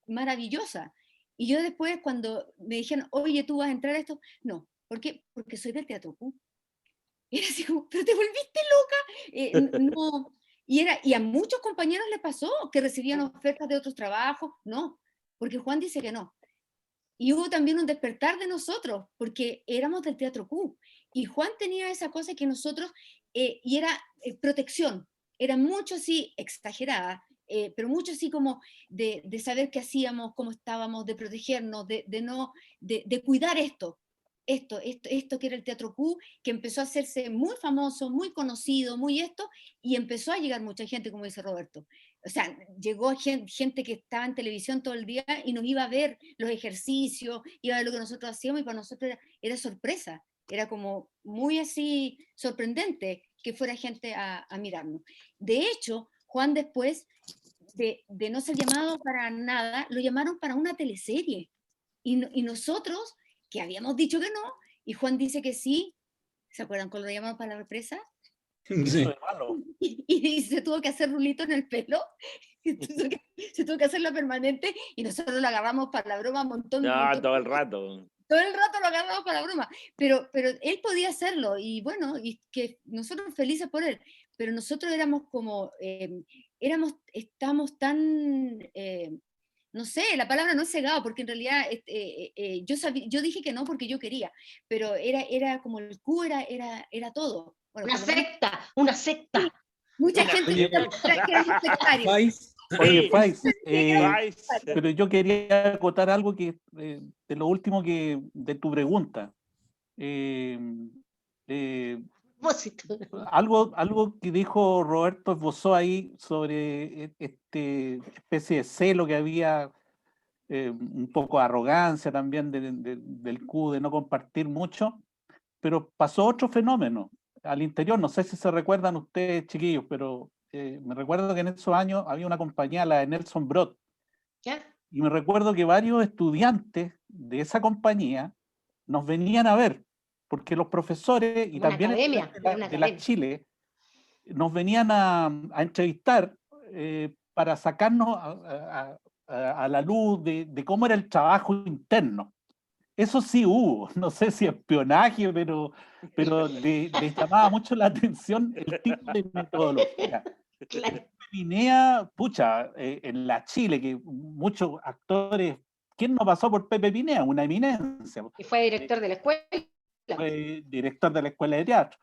maravillosa. Y yo después, cuando me dijeron, oye, ¿tú vas a entrar a esto? No, ¿por qué? Porque soy del Teatro Q. Y era así como, pero te volviste loca. No. Y a muchos compañeros les pasó que recibían ofertas de otros trabajos. No, porque Juan dice que no. Y hubo también un despertar de nosotros, porque éramos del Teatro Q. Y Juan tenía esa cosa que nosotros, y era protección, era mucho así, exagerada, pero mucho así como de saber qué hacíamos, cómo estábamos, de protegernos, de cuidar esto que era el Teatro Q, que empezó a hacerse muy famoso, muy conocido, muy esto, y empezó a llegar mucha gente, como dice Roberto. O sea, llegó gente que estaba en televisión todo el día y nos iba a ver los ejercicios, iba a ver lo que nosotros hacíamos y para nosotros era sorpresa, era como muy así sorprendente que fuera gente a mirarnos. De hecho, Juan después de no ser llamado para nada, lo llamaron para una teleserie. Y nosotros, que habíamos dicho que no, y Juan dice que sí. ¿Se acuerdan cuando lo llamamos para la represa? Sí. Y se tuvo que hacer rulito en el pelo, se tuvo que hacerlo permanente, y nosotros lo agarramos para la broma un montón. Todo el rato. Todo el rato lo agarramos para la broma, pero él podía hacerlo, y bueno, y que nosotros felices por él, pero nosotros éramos como, estábamos tan, no sé, la palabra no es cegado, porque en realidad yo dije que no porque yo quería, pero era como el Q era todo. Bueno, una secta. Mucha gente que era un sectario. Oye, Faiz, pero yo quería acotar algo que de lo último de tu pregunta. Algo que dijo Roberto esbozó ahí sobre este especie de celo que había, un poco de arrogancia también del Q, de no compartir mucho, pero pasó otro fenómeno al interior. No sé si se recuerdan ustedes, chiquillos, pero me recuerdo que en esos años había una compañía, la de Nelson Brod, y me recuerdo que varios estudiantes de esa compañía nos venían a ver, porque los profesores y también de la Chile nos venían a entrevistar para sacarnos a la luz de cómo era el trabajo interno. Eso sí hubo, no sé si espionaje, pero le llamaba mucho la atención el tipo de metodología. Claro. Pinea, pucha, en la Chile, que muchos actores, ¿quién no pasó por Pepe Pinea? Una eminencia. Y fue director de la escuela. Fue director de la Escuela de Teatro,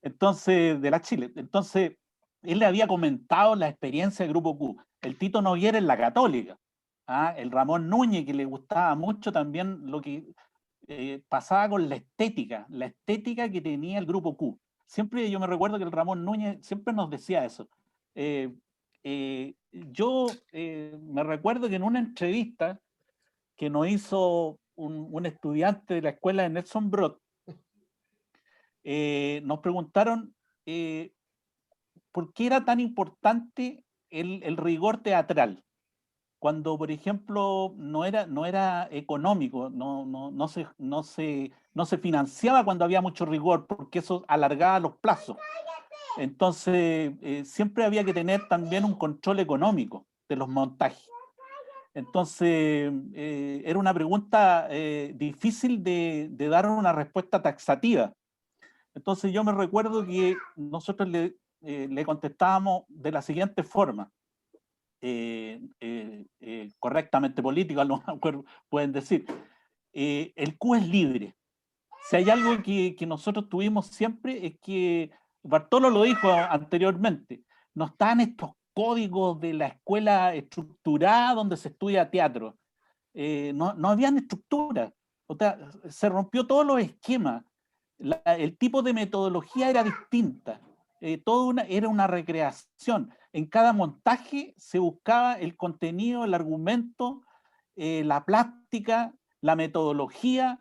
entonces, de la Chile. Entonces, él le había comentado la experiencia del Grupo Q. El Tito Noguera en la Católica. El Ramón Núñez, que le gustaba mucho también lo que pasaba con la estética que tenía el Grupo Q. Siempre yo me recuerdo que el Ramón Núñez siempre nos decía eso. Yo me recuerdo que en una entrevista que nos hizo un estudiante de la escuela de Nelson Brod, nos preguntaron por qué era tan importante el rigor teatral, cuando, por ejemplo, no era económico, no se financiaba cuando había mucho rigor, porque eso alargaba los plazos. Entonces, siempre había que tener también un control económico de los montajes. Entonces, era una pregunta difícil de dar una respuesta taxativa. Entonces, yo me recuerdo que nosotros le contestábamos de la siguiente forma. Correctamente político, a lo mejor pueden decir, el Q es libre. Si hay algo que nosotros tuvimos siempre es que, Bartolo lo dijo anteriormente, no están estos códigos de la escuela estructurada donde se estudia teatro. No habían estructura. O sea, se rompió todos los esquemas. El tipo de metodología era distinta. Era una recreación. En cada montaje se buscaba el contenido, el argumento, la plástica, la metodología,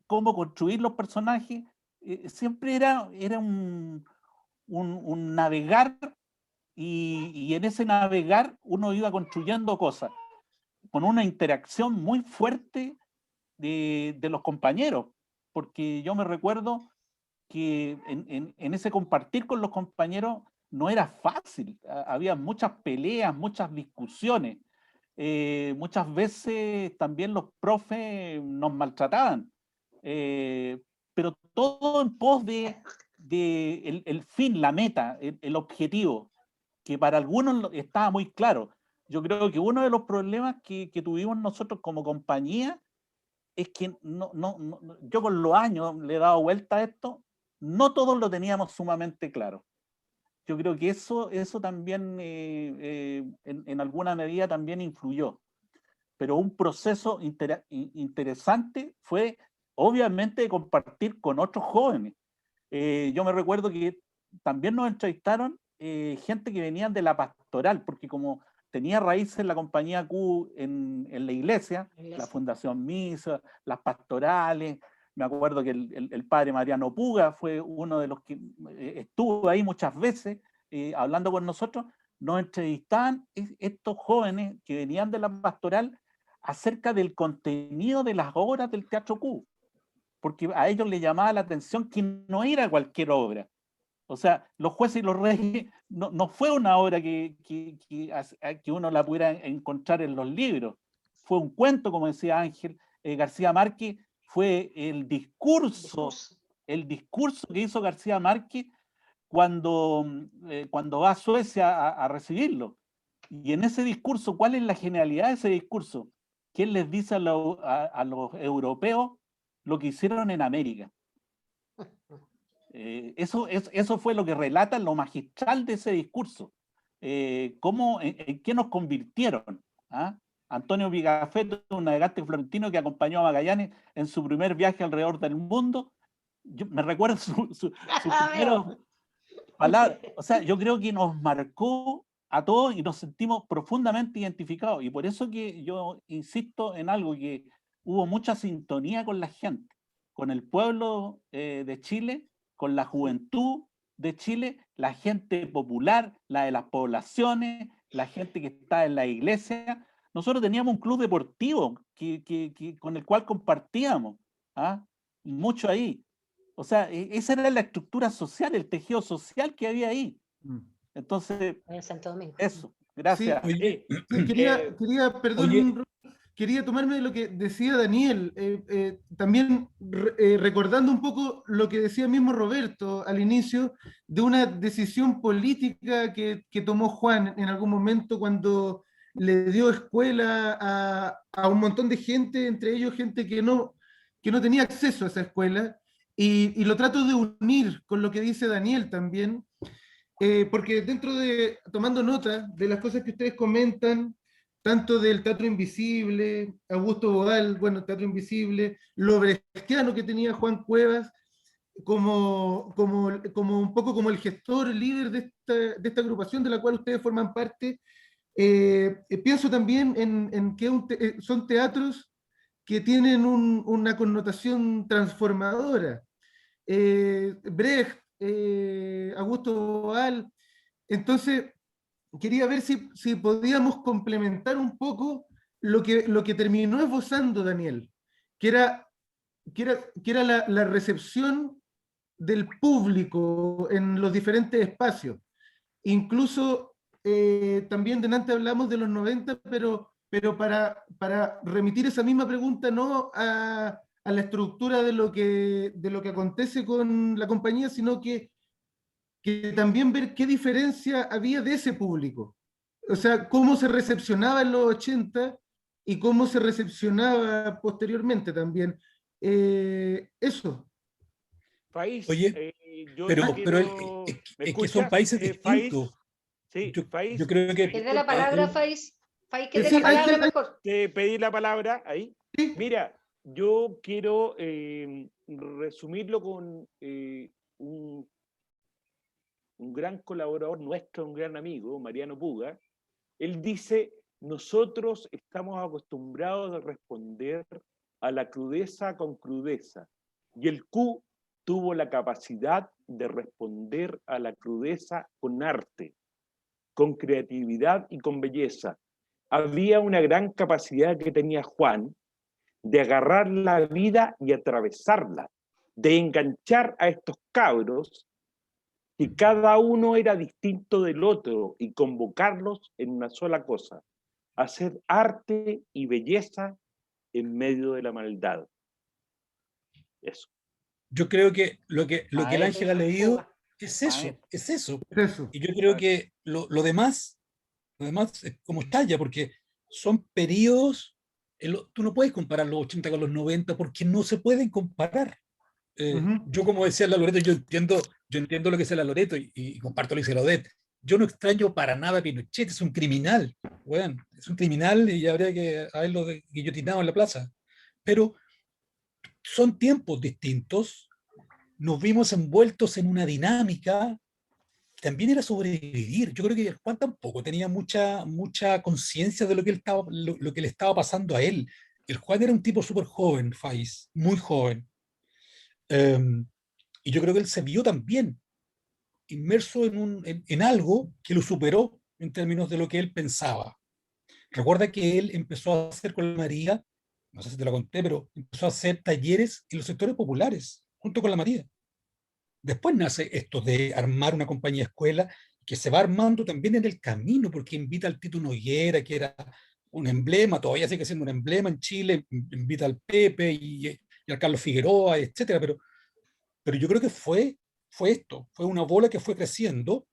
cómo construir los personajes. Siempre era un navegar, y en ese navegar uno iba construyendo cosas con una interacción muy fuerte de los compañeros, porque yo me recuerdo que en ese compartir con los compañeros no era fácil. Había muchas peleas, muchas discusiones. Muchas veces también los profes nos maltrataban, pero todo en pos de el fin, la meta, el objetivo, que para algunos estaba muy claro. Yo creo que uno de los problemas que tuvimos nosotros como compañía es que yo con los años le he dado vuelta a esto, no todos lo teníamos sumamente claro. Yo creo que eso también en alguna medida también influyó. Pero un proceso interesante fue obviamente compartir con otros jóvenes. Yo me recuerdo que también nos entrevistaron gente que venían de la pastoral, porque como tenía raíces en la compañía Q en la iglesia, la Fundación Misa, las pastorales. Me acuerdo que el padre Mariano Puga fue uno de los que estuvo ahí muchas veces hablando con nosotros. nos entrevistaban estos jóvenes que venían de la pastoral acerca del contenido de las obras del Teatro Q, porque a ellos les llamaba la atención que no era cualquier obra. O sea, Los Jueces y los Reyes no fue una obra que uno la pudiera encontrar en los libros. Fue un cuento, como decía Ángel García Márquez, fue el discurso que hizo García Márquez cuando va a Suecia a recibirlo. Y en ese discurso, ¿cuál es la genialidad de ese discurso? Que él les dice a los europeos lo que hicieron en América. Eso fue lo que relata lo magistral de ese discurso. ¿En qué nos convirtieron? ¿Ah? Antonio Pigafetta, un navegante florentino que acompañó a Magallanes en su primer viaje alrededor del mundo. Me recuerdo su primero palabra. O sea, yo creo que nos marcó a todos y nos sentimos profundamente identificados. Y por eso que yo insisto en algo, que hubo mucha sintonía con la gente, con el pueblo de Chile, con la juventud de Chile, la gente popular, la de las poblaciones, la gente que está en la iglesia. Nosotros teníamos un club deportivo con el cual compartíamos, mucho ahí. O sea, esa era la estructura social, el tejido social que había ahí. Entonces, en Santo Domingo. Eso, gracias. Sí, quería tomarme de lo que decía Daniel, también recordando un poco lo que decía mismo Roberto al inicio, de una decisión política que tomó Juan en algún momento cuando le dio escuela a un montón de gente, entre ellos gente que no tenía acceso a esa escuela, y lo trato de unir con lo que dice Daniel también, porque tomando nota de las cosas que ustedes comentan, tanto del Teatro Invisible, Augusto Boal, bueno, Teatro Invisible, lo brechtiano que tenía Juan Cuevas, como un poco como el gestor, el líder de esta agrupación de la cual ustedes forman parte, pienso también en que son teatros que tienen una connotación transformadora. Brecht, Augusto Boal. Entonces, quería ver si podíamos complementar un poco lo que terminó esbozando Daniel, que era la recepción del público en los diferentes espacios. Incluso también delante hablamos de los 90, pero para remitir esa misma pregunta no a la estructura de lo que acontece con la compañía, sino que también ver qué diferencia había de ese público. O sea, cómo se recepcionaba en los 80 y cómo se recepcionaba posteriormente también. Eso. País, Oye, es que son países distintos. Sí, País. Yo creo que... ¿Qué da la palabra, País? País, ¿qué da la palabra mejor? Te pedí la palabra ahí. Sí. Mira, yo quiero resumirlo con un gran colaborador nuestro, un gran amigo, Mariano Puga. Él dice: nosotros estamos acostumbrados a responder a la crudeza con crudeza, y el Q tuvo la capacidad de responder a la crudeza con arte, con creatividad y con belleza. Había una gran capacidad que tenía Juan de agarrar la vida y atravesarla, de enganchar a estos cabros, que cada uno era distinto del otro, y convocarlos en una sola cosa: hacer arte y belleza en medio de la maldad. Eso. Yo creo que lo que el Ángel ha leído es eso. Y yo creo que lo demás es como estalla, porque son periodos, tú no puedes comparar los 80 con los 90 porque no se pueden comparar. Yo, como decía la Loreto, yo entiendo lo que dice la Loreto y comparto lo que dice la Odette. Yo no extraño para nada a Pinochet, es un criminal, bueno, es un criminal y habría que haberlo guillotinado en la plaza. Pero son tiempos distintos, nos vimos envueltos en una dinámica, también era sobrevivir. Yo creo que Juan tampoco tenía mucha conciencia de lo que le estaba pasando a él. El Juan era un tipo súper joven, Faiz, muy joven. Y yo creo que él se vio también inmerso en algo que lo superó en términos de lo que él pensaba. Recuerda que él empezó a hacer con la María, no sé si te lo conté, pero empezó a hacer talleres en los sectores populares, junto con la María. Después nace esto de armar una compañía escuela, que se va armando también en el camino, porque invita al Tito Noguera, que era un emblema, todavía sigue siendo un emblema en Chile, invita al Pepe y al Carlos Figueroa, etcétera, pero yo creo que fue esto, fue una bola que fue creciendo,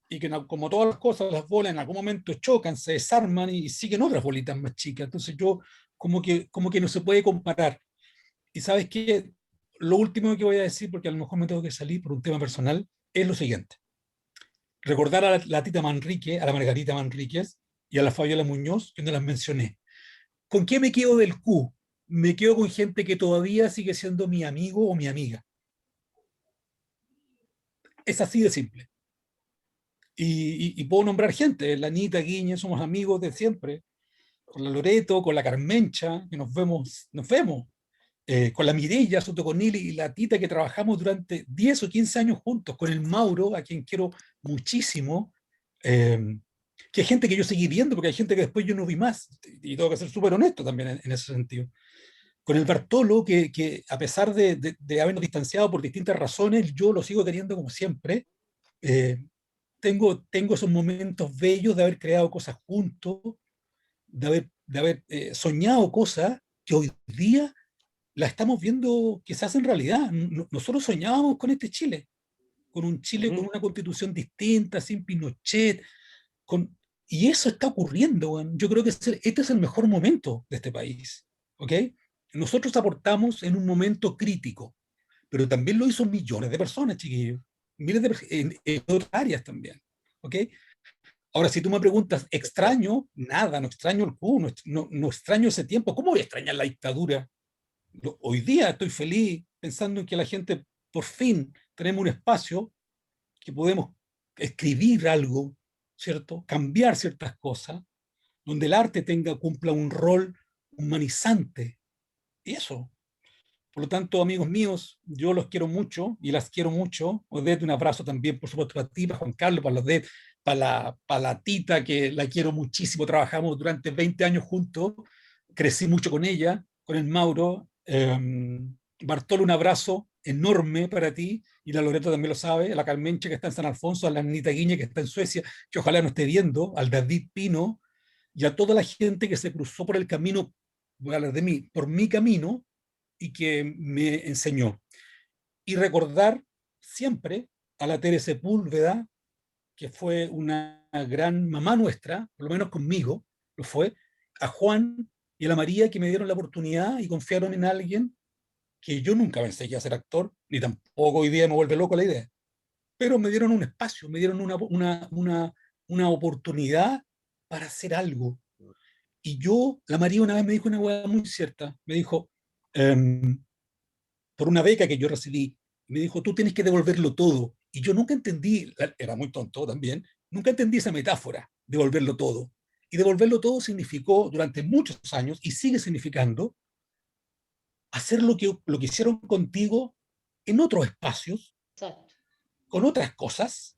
y que como todas las cosas, las bolas en algún momento chocan, se desarman y siguen otras bolitas más chicas. Entonces yo como que no se puede comparar. Y sabes qué, lo último que voy a decir, porque a lo mejor me tengo que salir por un tema personal, es lo siguiente. Recordar a la Tita Manrique, a la Margarita Manríquez y a la Fabiola Muñoz, que no las mencioné. ¿Con qué me quedo del Q? Me quedo con gente que todavía sigue siendo mi amigo o mi amiga. Es así de simple. Y puedo nombrar gente, la Anita Guiñe, somos amigos de siempre, con la Loreto, con la Carmencha, que nos vemos, con la Mireya Sotoconili y la Tita, que trabajamos durante 10 o 15 años juntos, con el Mauro, a quien quiero muchísimo, que hay gente que yo seguí viendo, porque hay gente que después yo no vi más, y tengo que ser súper honesto también en ese sentido. Con el Bartolo, que a pesar de habernos distanciado por distintas razones, yo lo sigo queriendo como siempre. Tengo esos momentos bellos de haber creado cosas juntos, de haber soñado cosas que hoy día las estamos viendo que se hacen realidad. Nosotros soñábamos con este Chile, con un Chile con una constitución distinta, sin Pinochet, y eso está ocurriendo. Bueno. Yo creo que este es el mejor momento de este país. ¿Ok? Nosotros aportamos en un momento crítico, pero también lo hizo millones de personas, chiquillos. Miles de en otras áreas también. ¿Ok? Ahora, si tú me preguntas, ¿extraño? Nada, no extraño el Q, no extraño ese tiempo. ¿Cómo voy a extrañar la dictadura? Hoy día estoy feliz pensando en que la gente, por fin, tenemos un espacio que podemos escribir algo, ¿cierto? Cambiar ciertas cosas, donde el arte cumpla un rol humanizante. Y eso. Por lo tanto, amigos míos, yo los quiero mucho y las quiero mucho. Odette, un abrazo también, por supuesto, para ti, para Juan Carlos, para Odette, para la Tita, que la quiero muchísimo. Trabajamos durante 20 años juntos. Crecí mucho con ella, con el Mauro. Bartolo, un abrazo enorme para ti. Y la Loreto también lo sabe. A la Carmenche, que está en San Alfonso. A la Anita Guiñe, que está en Suecia, que ojalá no esté viendo. Al David Pino. Y a toda la gente que se cruzó por el camino, voy a hablar de mí, por mi camino, y que me enseñó. Y recordar siempre a la Tere Sepúlveda, que fue una gran mamá nuestra, por lo menos conmigo, lo fue, a Juan y a la María, que me dieron la oportunidad y confiaron en alguien que yo nunca pensé que iba a ser actor, ni tampoco hoy día me vuelve loco la idea, pero me dieron un espacio, me dieron una oportunidad para hacer algo. Y la María una vez me dijo una hueá muy cierta, me dijo, por una beca que yo recibí, me dijo, tú tienes que devolverlo todo. Y yo nunca entendí, era muy tonto también, nunca entendí esa metáfora, devolverlo todo. Y devolverlo todo significó durante muchos años, y sigue significando, hacer lo que hicieron contigo en otros espacios, Exacto. con otras cosas,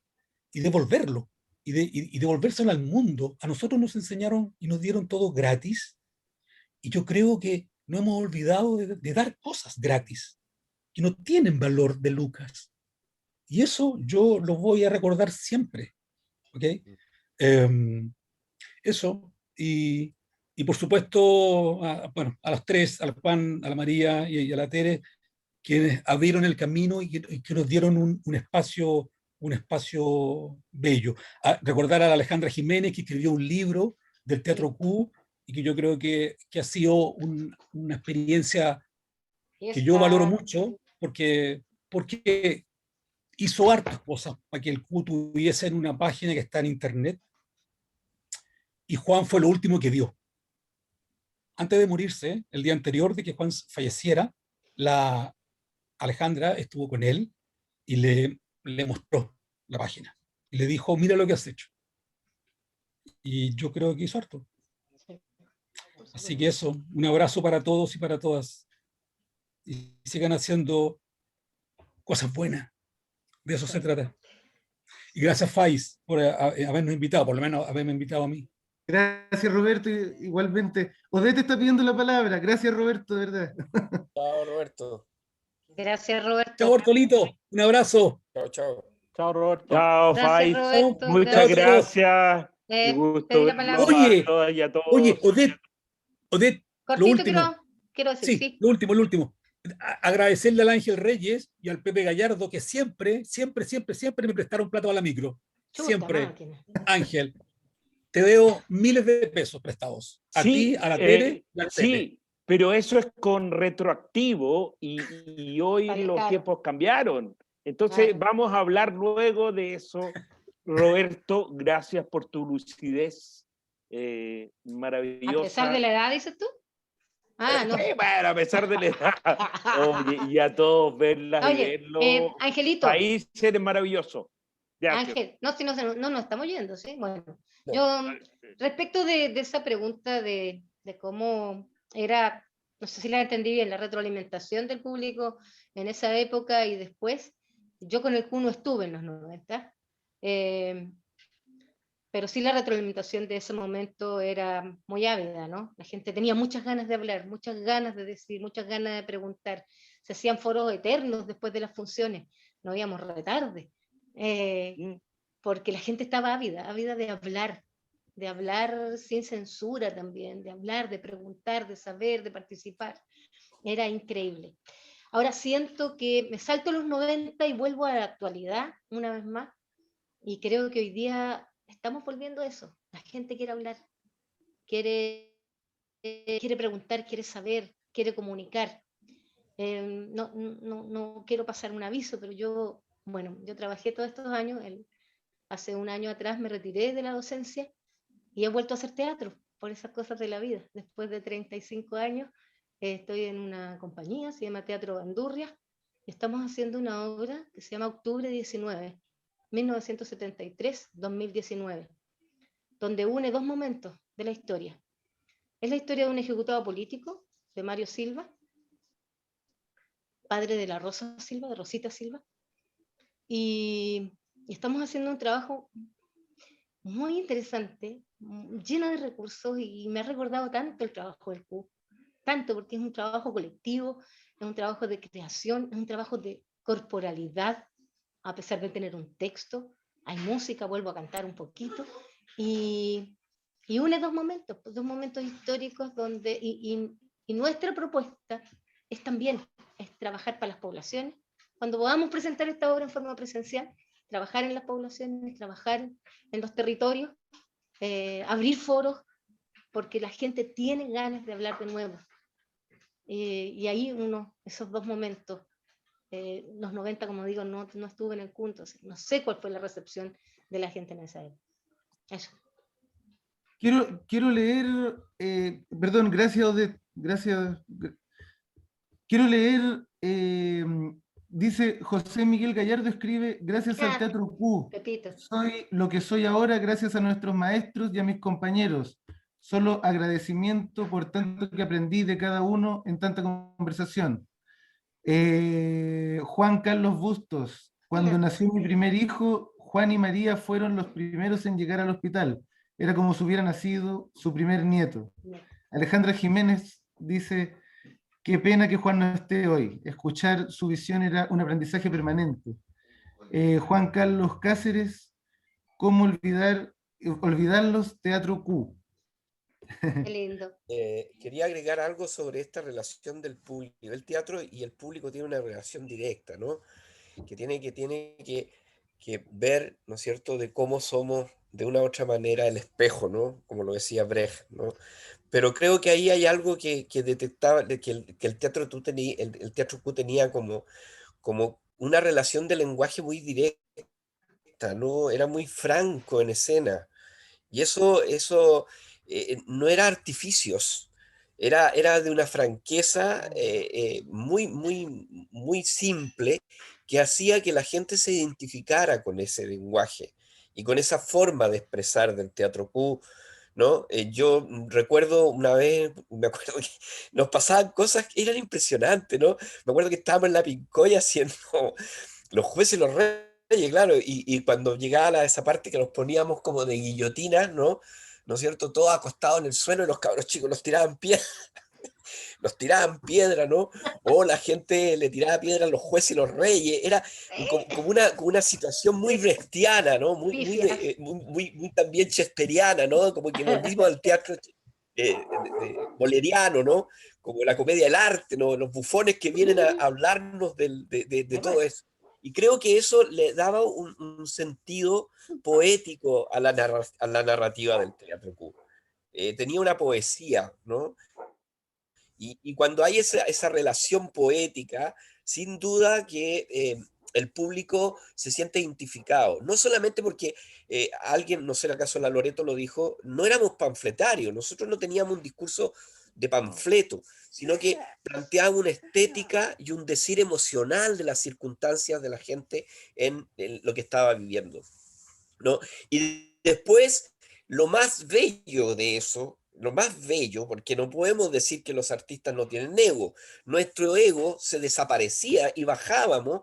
y devolverlo, y devolvérselo al mundo. A nosotros nos enseñaron y nos dieron todo gratis, y yo creo que no hemos olvidado de dar cosas gratis, que no tienen valor de lucas. Y eso yo lo voy a recordar siempre. ¿Ok? Eso. Y por supuesto, a los tres, al Juan, a la María y a la Tere, quienes abrieron el camino y que nos dieron un espacio bello. Recordar a la Alejandra Jiménez, que escribió un libro del Teatro Q, y que yo creo que ha sido una experiencia que yo valoro mucho, porque hizo hartas cosas para que el Q tuviese en una página que está en internet, y Juan fue lo último que dio. Antes de morirse, el día anterior de que Juan falleciera, la Alejandra estuvo con él y le mostró la página. Y le dijo, mira lo que has hecho. Y yo creo que hizo harto. Así que eso, un abrazo para todos y para todas. Y sigan haciendo cosas buenas. De eso se trata. Y gracias, Faiz, por habernos invitado, por lo menos haberme invitado a mí. Gracias, Roberto, igualmente. Odette está pidiendo la palabra. Gracias, Roberto, de verdad. Chao, Roberto. Gracias, Roberto. Chao, Bartolito. Un abrazo. Chao, chao. Chao, Roberto. Chao, Gracias, Faiz. Roberto. Muchas gracias. Eh, Qué gusto pedí la verlos palabra. a todas y a todos. Oye, Odette, lo Cortito último. quiero decir, Sí, sí. lo último. Agradecerle al Ángel Reyes y al Pepe Gallardo que siempre me prestaron plata a la micro. Chuta Siempre. máquina. Ángel, te debo miles de pesos prestados. A ti, a la Tere y al Pepe. Sí, pero eso es con retroactivo y hoy Vale, los claro. tiempos cambiaron. Entonces Claro. vamos a hablar luego de eso. Roberto, gracias por tu lucidez maravillosa. A pesar de la edad, dices tú. Ah, no. Sí, bueno, a pesar de la edad. Oye, y a todos verlas y Oye, verlo. Angelito. País eres maravilloso. Gracias. Ángel, no, si no nos estamos yendo, ¿sí? Bueno, No. yo, respecto de esa pregunta de cómo era, no sé si la entendí bien, la retroalimentación del público en esa época y después, yo con el Q no estuve en los 90, pero sí la retroalimentación de ese momento era muy ávida, ¿no? La gente tenía muchas ganas de hablar, muchas ganas de decir, muchas ganas de preguntar, se hacían foros eternos después de las funciones, no íbamos retarde. Porque la gente estaba ávida de hablar sin censura también, de hablar, de preguntar, de saber, de participar. Era increíble. Ahora siento que me salto los 90 y vuelvo a la actualidad una vez más, y creo que hoy día estamos volviendo a eso. La gente quiere hablar, quiere preguntar, quiere saber, quiere comunicar. No quiero pasar un aviso, pero yo trabajé todos estos años, hace un año atrás me retiré de la docencia y he vuelto a hacer teatro por esas cosas de la vida. Después de 35 años estoy en una compañía, se llama Teatro Bandurria, y estamos haciendo una obra que se llama Octubre 19, 1973-2019, donde une dos momentos de la historia. Es la historia de un ejecutado político, de Mario Silva, padre de la Rosa Silva, de Rosita Silva, y estamos haciendo un trabajo muy interesante, lleno de recursos, y me ha recordado tanto el trabajo del Q, tanto porque es un trabajo colectivo, es un trabajo de creación, es un trabajo de corporalidad, a pesar de tener un texto, hay música, vuelvo a cantar un poquito, y une dos momentos históricos donde, y nuestra propuesta es también trabajar para las poblaciones. Cuando podamos presentar esta obra en forma presencial, trabajar en las poblaciones, trabajar en los territorios, abrir foros, porque la gente tiene ganas de hablar de nuevo. Y ahí esos dos momentos, los 90, como digo, no estuve en el punto, no sé cuál fue la recepción de la gente en esa época. Eso. Quiero leer, perdón, gracias, Odette, gracias. Quiero leer, dice José Miguel Gallardo, escribe: gracias al Teatro Q, Pepito. soy lo que soy ahora gracias a nuestros maestros y a mis compañeros. Solo agradecimiento por tanto que aprendí de cada uno en tanta conversación. Juan Carlos Bustos: cuando nació mi primer hijo, Juan y María fueron los primeros en llegar al hospital. Era como si hubiera nacido su primer nieto. Alejandra Jiménez dice: qué pena que Juan no esté hoy. Escuchar su visión era un aprendizaje permanente. Juan Carlos Cáceres: ¿cómo olvidarlos? Teatro Q. Qué lindo. Quería agregar algo sobre esta relación del público. El teatro y el público tiene una relación directa, ¿no? Que tiene que ver, ¿no es cierto?, de cómo somos de una u otra manera el espejo, ¿no? Como lo decía Brecht, ¿no? Pero creo que ahí hay algo que detectaba, que el Teatro Q tenía como una relación de lenguaje muy directa, ¿no? Era muy franco en escena. Y eso no era artificios, era de una franqueza muy, muy, muy simple, que hacía que la gente se identificara con ese lenguaje y con esa forma de expresar del Teatro Q, ¿no? Yo recuerdo una vez, me acuerdo que nos pasaban cosas que eran impresionantes, ¿no? Me acuerdo que estábamos en la Pincoya haciendo Los Jueces y los Reyes, Oye, claro, y cuando llegaba a esa parte que nos poníamos como de guillotina, ¿no? ¿No es cierto? Todos acostados en el suelo y los cabros chicos nos tiraban piedra, ¿no? O la gente le tiraba piedra a los jueces y los reyes. Era como una situación muy brechtiana, ¿no? Muy también shakespeariana, ¿no? Como que volvimos al teatro boleriano, ¿no? Como la comedia del arte, ¿no? Los bufones que vienen a hablarnos de todo eso. Y creo que eso le daba un sentido poético a la narrativa del teatro cubo. Tenía una poesía, ¿no? Y cuando hay esa relación poética, sin duda que el público se siente identificado. No solamente porque alguien, no sé, acaso la Loreto lo dijo, no éramos panfletarios, nosotros no teníamos un discurso de panfleto, sino que planteábamos una estética y un decir emocional de las circunstancias de la gente en lo que estaba viviendo, ¿no? Y después, lo más bello de eso, lo más bello, porque no podemos decir que los artistas no tienen ego, nuestro ego se desaparecía y bajábamos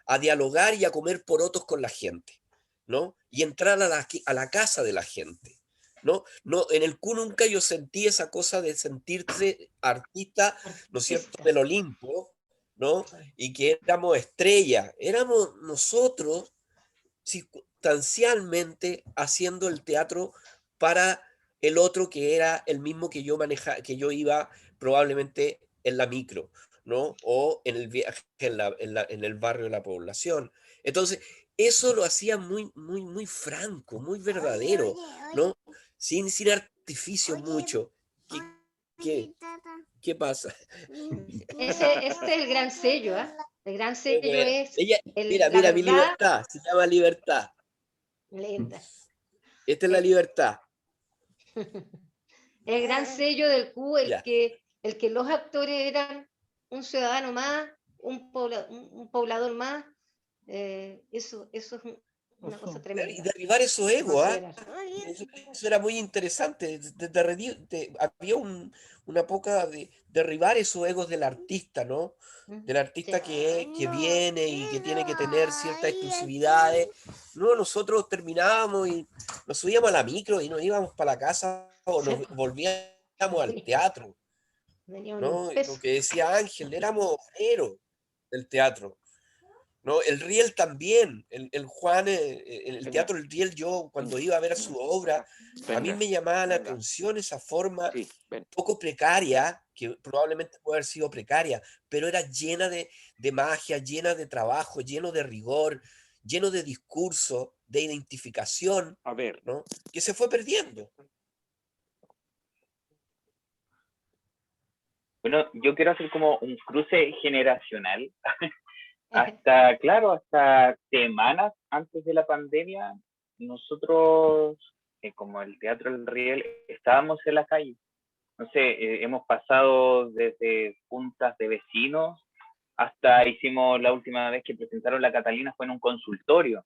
a dialogar y a comer porotos con la gente, ¿no? Y entrar a la casa de la gente, ¿no? No, en el Q nunca yo sentí esa cosa de sentirse artista, ¿no es cierto?, del Olimpo, ¿no? Y que éramos estrellas, éramos nosotros circunstancialmente haciendo el teatro para el otro que era el mismo que yo manejaba, que yo iba probablemente en la micro, ¿no? O en el viaje en el barrio de la población. Entonces, eso lo hacía muy franco, muy verdadero, ¿no? Sin artificio mucho. ¿Qué, qué pasa? Ese es el gran sello, ¿eh? El gran sello es Ella, la mira, mi verdad. libertad, se llama libertad. Linda. Esta es la libertad. El gran sello del Q, Ya. el que los actores eran un ciudadano más, un poblador más, eso es una cosa tremenda. Y derribar esos egos, ¿ah? Eso era muy interesante. Había una poca de derribar esos egos del artista, ¿no? Del artista que viene y que tiene que tener ciertas exclusividades. No, nosotros terminábamos y nos subíamos a la micro y nos íbamos para la casa o nos volvíamos al teatro, ¿no? Lo que decía Ángel, éramos obreros del teatro. ¿No? El Riel también, el Juan, el Teatro del Riel, yo cuando iba a ver su obra, a mí me llamaba la atención esa forma poco precaria, que probablemente puede haber sido precaria, pero era llena de magia, llena de trabajo, lleno de rigor, lleno de discurso, de identificación, ¿no? Que se fue perdiendo. Bueno, yo quiero hacer como un cruce generacional. Hasta semanas antes de la pandemia, nosotros, como el Teatro del Riel, estábamos en la calle. No sé, hemos pasado desde juntas de vecinos hasta hicimos la última vez que presentaron la Catalina fue en un consultorio.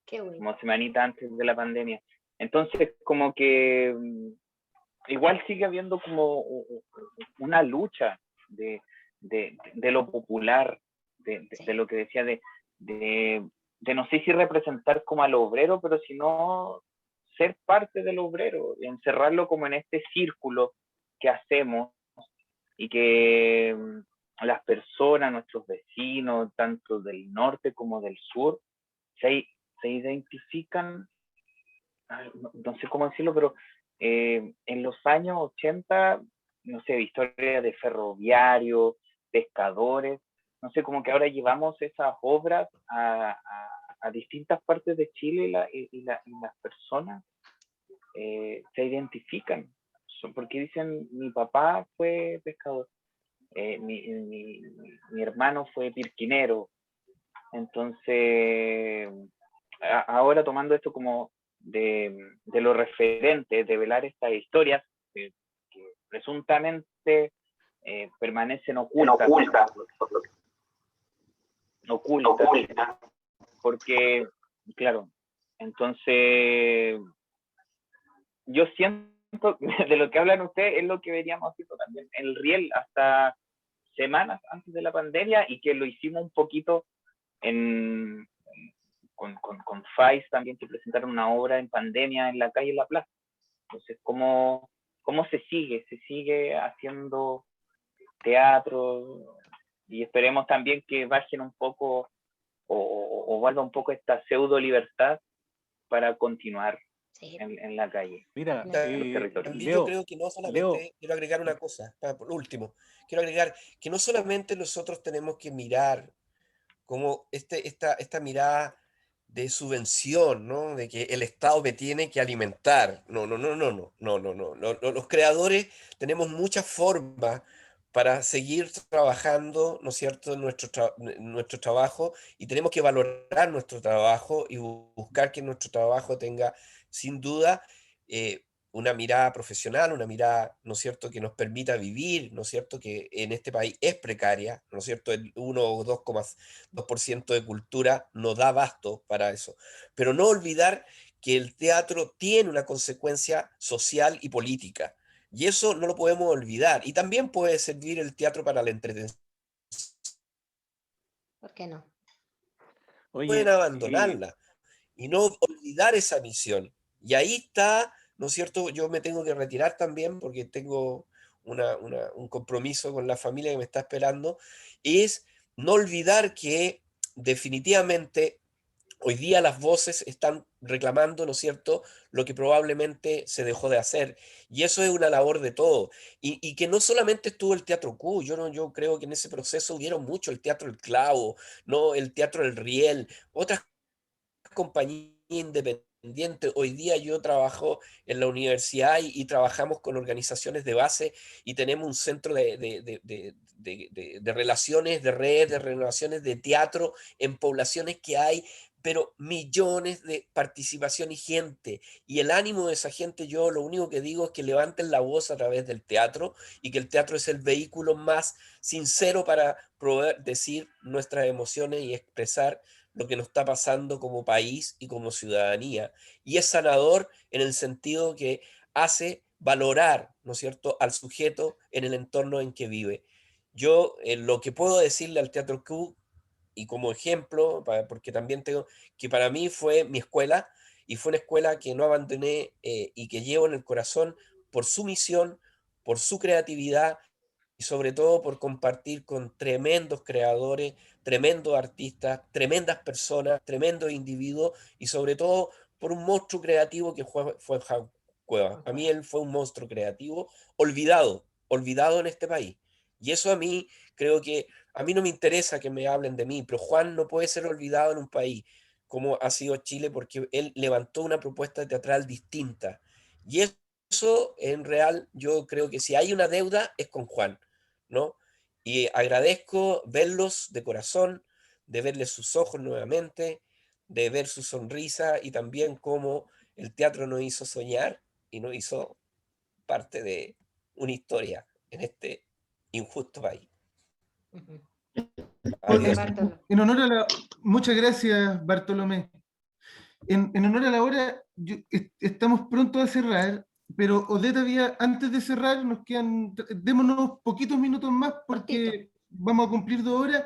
Qué bueno. Como semanita antes de la pandemia. Entonces, como que igual sigue habiendo como una lucha de lo popular, de lo que decía, de no sé si representar como al obrero, pero sino ser parte del obrero, encerrarlo como en este círculo que hacemos y que las personas, nuestros vecinos, tanto del norte como del sur, se identifican, no sé cómo decirlo, pero en los años 80, no sé, historia de ferroviarios, pescadores, no sé, como que ahora llevamos esas obras a distintas partes de Chile y las personas se identifican, porque dicen, mi papá fue pescador, mi hermano fue pirquinero, entonces ahora tomando esto como de lo referente, de velar estas historias que presuntamente permanecen ocultas, porque, claro, entonces yo siento de lo que hablan ustedes es lo que veríamos haciendo también el Riel hasta semanas antes de la pandemia y que lo hicimos un poquito con FAIS también, que presentaron una obra en pandemia en la calle, en la plaza. Entonces, ¿cómo se sigue? Se sigue haciendo teatro, y esperemos también que bajen un poco o vuelva un poco esta pseudo libertad para continuar en la calle. Mira, también yo creo que no solamente, quiero agregar una cosa, por último, quiero agregar que no solamente nosotros tenemos que mirar como esta mirada de subvención, ¿no? De que el Estado me tiene que alimentar. No, no, no, no, no, no, no, no, no. Los creadores tenemos muchas formas para seguir trabajando, ¿no es cierto?, en nuestro trabajo, y tenemos que valorar nuestro trabajo y buscar que nuestro trabajo tenga, sin duda, una mirada profesional, una mirada, ¿no es cierto?, que nos permita vivir, ¿no es cierto?, que en este país es precaria, ¿no es cierto?, el 1 o 2,2% de cultura no da abasto para eso. Pero no olvidar que el teatro tiene una consecuencia social y política, y eso no lo podemos olvidar. Y también puede servir el teatro para la entretención. ¿Por qué no? Pueden abandonarla y no olvidar esa misión. Y ahí está, ¿no es cierto? Yo me tengo que retirar también porque tengo un compromiso con la familia que me está esperando. Es no olvidar que definitivamente hoy día las voces están reclamando, ¿no es cierto?, lo que probablemente se dejó de hacer. Y eso es una labor de todo. Y que no solamente estuvo el Teatro Q, yo creo que en ese proceso hubieron mucho el Teatro El Clavo, ¿no? El Teatro El Riel, otras compañía independiente. Hoy día yo trabajo en la universidad y trabajamos con organizaciones de base y tenemos un centro de relaciones, de redes, de relaciones de teatro en poblaciones que hay, pero millones de participación y gente. Y el ánimo de esa gente, yo lo único que digo es que levanten la voz a través del teatro y que el teatro es el vehículo más sincero para poder decir nuestras emociones y expresar lo que nos está pasando como país y como ciudadanía. Y es sanador en el sentido que hace valorar, ¿no es cierto?, al sujeto en el entorno en que vive. Yo lo que puedo decirle al Teatro Q, y como ejemplo, porque también tengo, que para mí fue mi escuela, y fue una escuela que no abandoné y que llevo en el corazón por su misión, por su creatividad, y sobre todo por compartir con tremendos creadores, tremendos artistas, tremendas personas, tremendos individuos, y sobre todo por un monstruo creativo que fue Juan Cuevas. A mí él fue un monstruo creativo olvidado en este país. Y eso a mí, creo que, a mí no me interesa que me hablen de mí, pero Juan no puede ser olvidado en un país como ha sido Chile, porque él levantó una propuesta teatral distinta. Y eso, en real, yo creo que si hay una deuda es con Juan, ¿no? Y agradezco verlos de corazón, de verles sus ojos nuevamente, de ver su sonrisa y también cómo el teatro nos hizo soñar y nos hizo parte de una historia en este injusto país. Adiós. En honor a la... Muchas gracias, Bartolomé. En honor a la hora, estamos pronto a cerrar, pero Odette antes de cerrar, démonos poquitos minutos más porque vamos a cumplir 2 horas.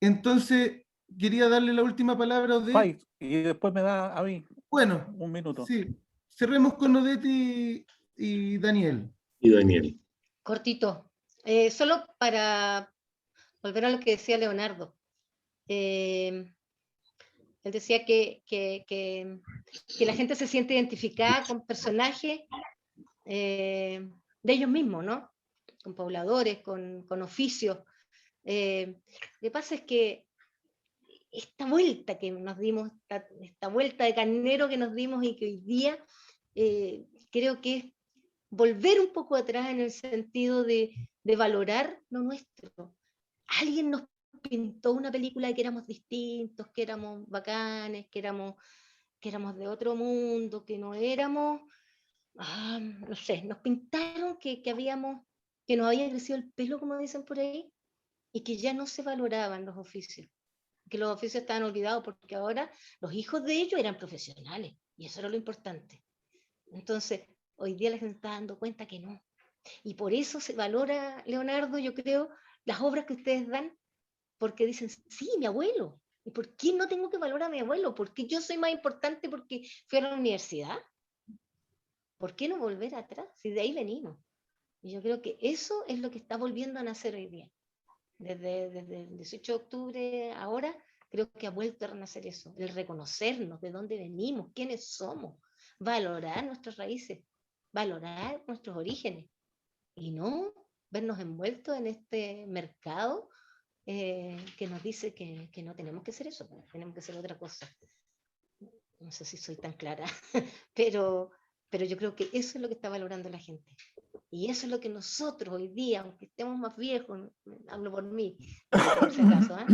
Entonces, quería darle la última palabra a Odette. Y después me da a mí un minuto. Sí, cerremos con Odette y Daniel. Cortito. Solo para volver a lo que decía Leonardo. Él decía que la gente se siente identificada con personajes de ellos mismos, ¿no? Con pobladores, con oficios. Lo que pasa es que esta vuelta que nos dimos, esta vuelta de carnero que nos dimos y que hoy día creo que es volver un poco atrás en el sentido de valorar lo nuestro. Alguien nos pintó una película de que éramos distintos, que éramos bacanes, que éramos de otro mundo, que no éramos, no sé, nos pintaron que nos había crecido el pelo, como dicen por ahí, y que ya no se valoraban los oficios, que los oficios estaban olvidados porque ahora los hijos de ellos eran profesionales, y eso era lo importante. Entonces, hoy día la gente está dando cuenta que no. Y por eso se valora, Leonardo, yo creo, las obras que ustedes dan, porque dicen, sí, mi abuelo, ¿Y por qué no tengo que valorar a mi abuelo? ¿Por qué yo soy más importante porque fui a la universidad? ¿Por qué no volver atrás? Si de ahí venimos. Y yo creo que eso es lo que está volviendo a nacer hoy día. Desde el 18 de octubre ahora, creo que ha vuelto a renacer eso, el reconocernos de dónde venimos, quiénes somos, valorar nuestras raíces, valorar nuestros orígenes y no vernos envueltos en este mercado que nos dice que no tenemos que ser eso, tenemos que ser otra cosa. No sé si soy tan clara, pero yo creo que eso es lo que está valorando la gente. Y eso es lo que nosotros hoy día, aunque estemos más viejos, hablo por mí, por si acaso, ¿eh?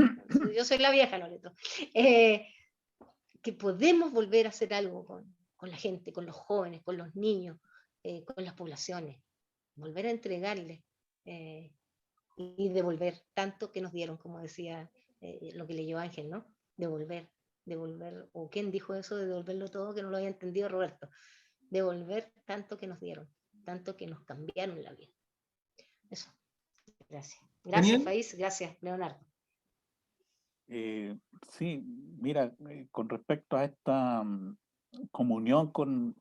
Yo soy la vieja, Loreto, que podemos volver a hacer algo con la gente, con los jóvenes, con los niños, con las poblaciones, volver a entregarles y devolver tanto que nos dieron, como decía lo que leyó Ángel, ¿no? Devolver, o ¿quién dijo eso de devolverlo todo? Que no lo había entendido Roberto. Devolver tanto que nos dieron, tanto que nos cambiaron la vida. Eso. Gracias. Gracias, Faís. Gracias, Leonardo. Sí, mira, con respecto a esta comunión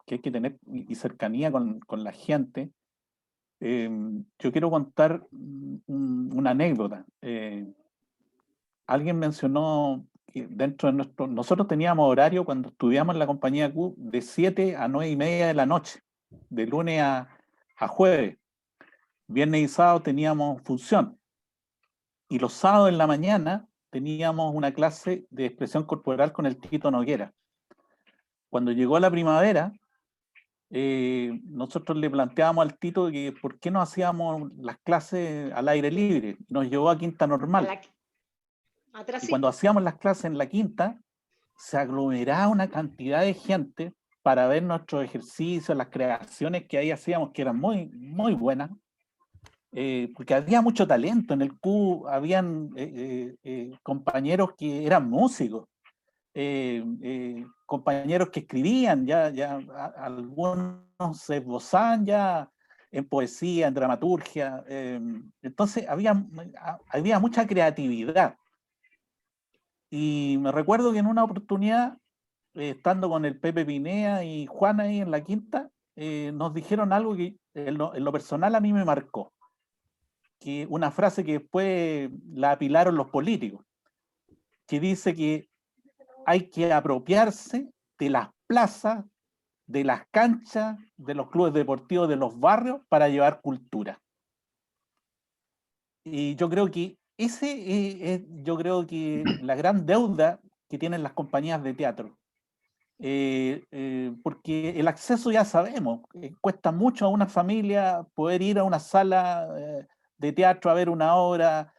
que hay que tener y cercanía con la gente, yo quiero contar una anécdota. Alguien mencionó que dentro de nosotros teníamos horario cuando estudiamos en la compañía Q de 7 a 9:30 de la noche, de lunes a jueves. Viernes y sábado teníamos función. Y los sábados en la mañana teníamos una clase de expresión corporal con el Tito Noguera. Cuando llegó la primavera, nosotros le planteábamos al Tito que por qué no hacíamos las clases al aire libre. Nos llevó a Quinta Normal. Y cuando hacíamos las clases en la Quinta, se aglomeraba una cantidad de gente para ver nuestros ejercicios, las creaciones que ahí hacíamos, que eran muy, muy buenas. Porque había mucho talento en el Q, habían compañeros que eran músicos, compañeros que escribían, algunos se esbozaban ya en poesía, en dramaturgia, entonces había mucha creatividad. Y me recuerdo que en una oportunidad, estando con el Pepe Pinea y Juan ahí en la Quinta, nos dijeron algo que en lo personal a mí me marcó. Que una frase que después la apilaron los políticos, que dice que hay que apropiarse de las plazas, de las canchas, de los clubes deportivos, de los barrios, para llevar cultura. Y yo creo que yo creo que la gran deuda que tienen las compañías de teatro, porque el acceso ya sabemos, cuesta mucho a una familia poder ir a una sala de teatro a ver una obra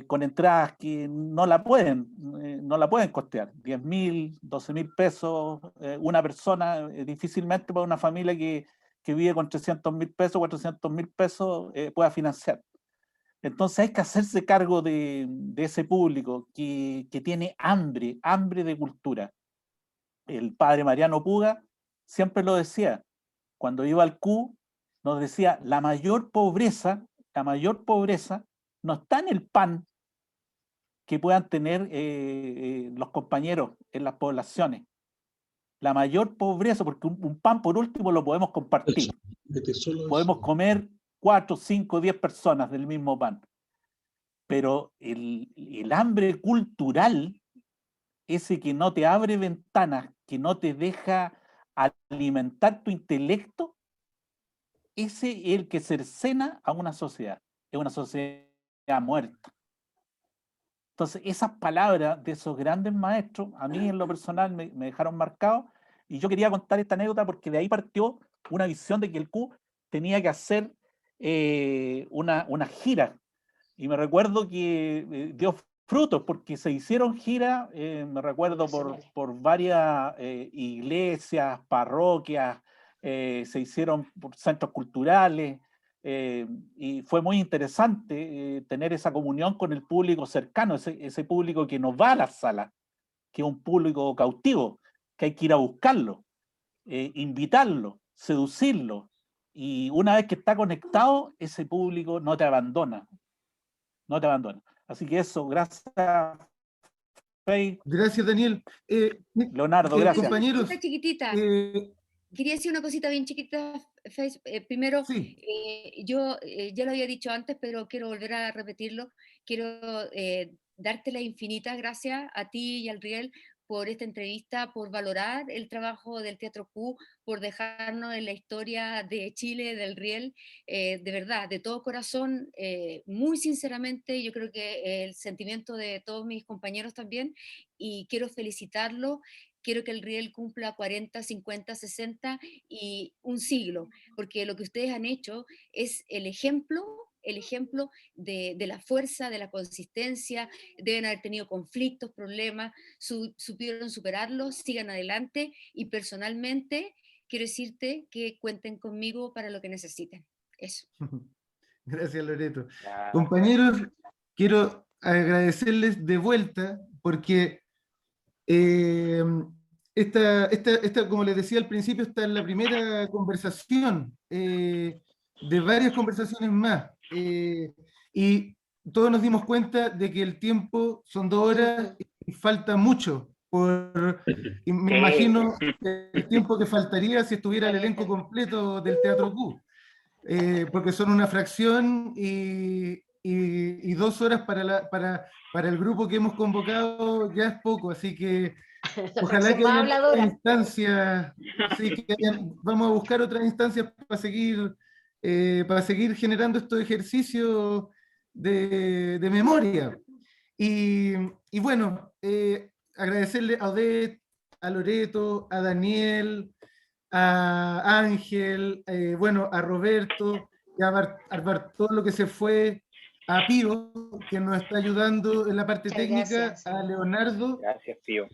con entradas que no la pueden costear. 10.000, 12.000 pesos una persona, difícilmente para una familia que vive con 300.000 pesos, 400.000 pesos pueda financiar. Entonces hay que hacerse cargo de ese público que tiene hambre de cultura. El padre Mariano Puga siempre lo decía, cuando iba al Q, nos decía, la mayor pobreza no está en el pan que puedan tener los compañeros en las poblaciones. La mayor pobreza, porque un pan por último lo podemos compartir. Podemos comer 4, 5, 10 personas del mismo pan. Pero el hambre cultural, ese que no te abre ventanas, que no te deja alimentar tu intelecto, ese es el que cercena a una sociedad. Es una sociedad muerta. Entonces, esas palabras de esos grandes maestros, a mí en lo personal me dejaron marcado, y yo quería contar esta anécdota porque de ahí partió una visión de que el Q tenía que hacer una gira. Y me recuerdo que dio frutos porque se hicieron giras, me recuerdo por varias iglesias, parroquias, se hicieron por centros culturales, y fue muy interesante tener esa comunión con el público cercano, ese público que nos va a las salas, que es un público cautivo, que hay que ir a buscarlo, invitarlo, seducirlo, y una vez que está conectado, ese público no te abandona. Así que eso, gracias Face. Gracias, Daniel. Leonardo, gracias. Compañeros, Chiquitita. Quería decir una cosita bien chiquita, primero, sí. Yo ya lo había dicho antes, pero quiero volver a repetirlo. Quiero darte las infinitas gracias a ti y al Riel por esta entrevista, por valorar el trabajo del Teatro Q, por dejarnos en la historia de Chile, del Riel, de verdad, de todo corazón, muy sinceramente, yo creo que el sentimiento de todos mis compañeros también, y quiero felicitarlo. Quiero que el Riel cumpla 40, 50, 60 y un siglo, porque lo que ustedes han hecho es el ejemplo de la fuerza, de la consistencia. Deben haber tenido conflictos, problemas, supieron superarlos, sigan adelante, y personalmente quiero decirte que cuenten conmigo para lo que necesiten. Eso. Gracias, Loreto. Compañeros, quiero agradecerles de vuelta porque como les decía al principio, esta es la primera conversación de varias conversaciones más. Y todos nos dimos cuenta de que el tiempo son 2 horas y falta mucho. Y me imagino el tiempo que faltaría si estuviera el elenco completo del Teatro Q. Porque son una fracción y 2 horas para el grupo que hemos convocado ya es poco, así que ojalá que haya otras instancias, sí, vamos a buscar otras instancias para seguir generando estos ejercicios de memoria. Y bueno, agradecerle a Odette, a Loreto, a Daniel, a Ángel, bueno, a Roberto, y a Bartolo que se fue, a Pío, que nos está ayudando en la parte técnica, gracias. A Leonardo. Gracias, Pío.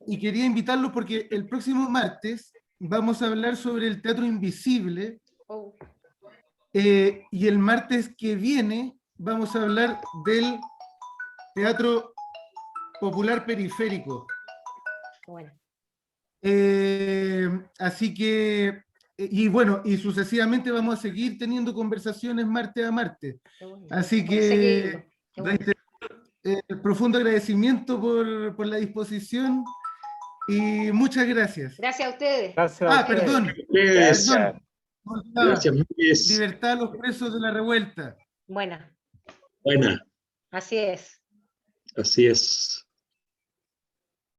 Y quería invitarlos porque el próximo martes vamos a hablar sobre el teatro invisible, y el martes que viene vamos a hablar del teatro popular periférico. Bueno. Así que, y bueno, y sucesivamente vamos a seguir teniendo conversaciones martes a martes. Así que, profundo agradecimiento por la disposición y muchas gracias. Gracias a ustedes. Gracias a ustedes. Perdón. Gracias. Gracias, Luis. Libertad a los presos de la revuelta. Buena. Buena. Así es. Así es.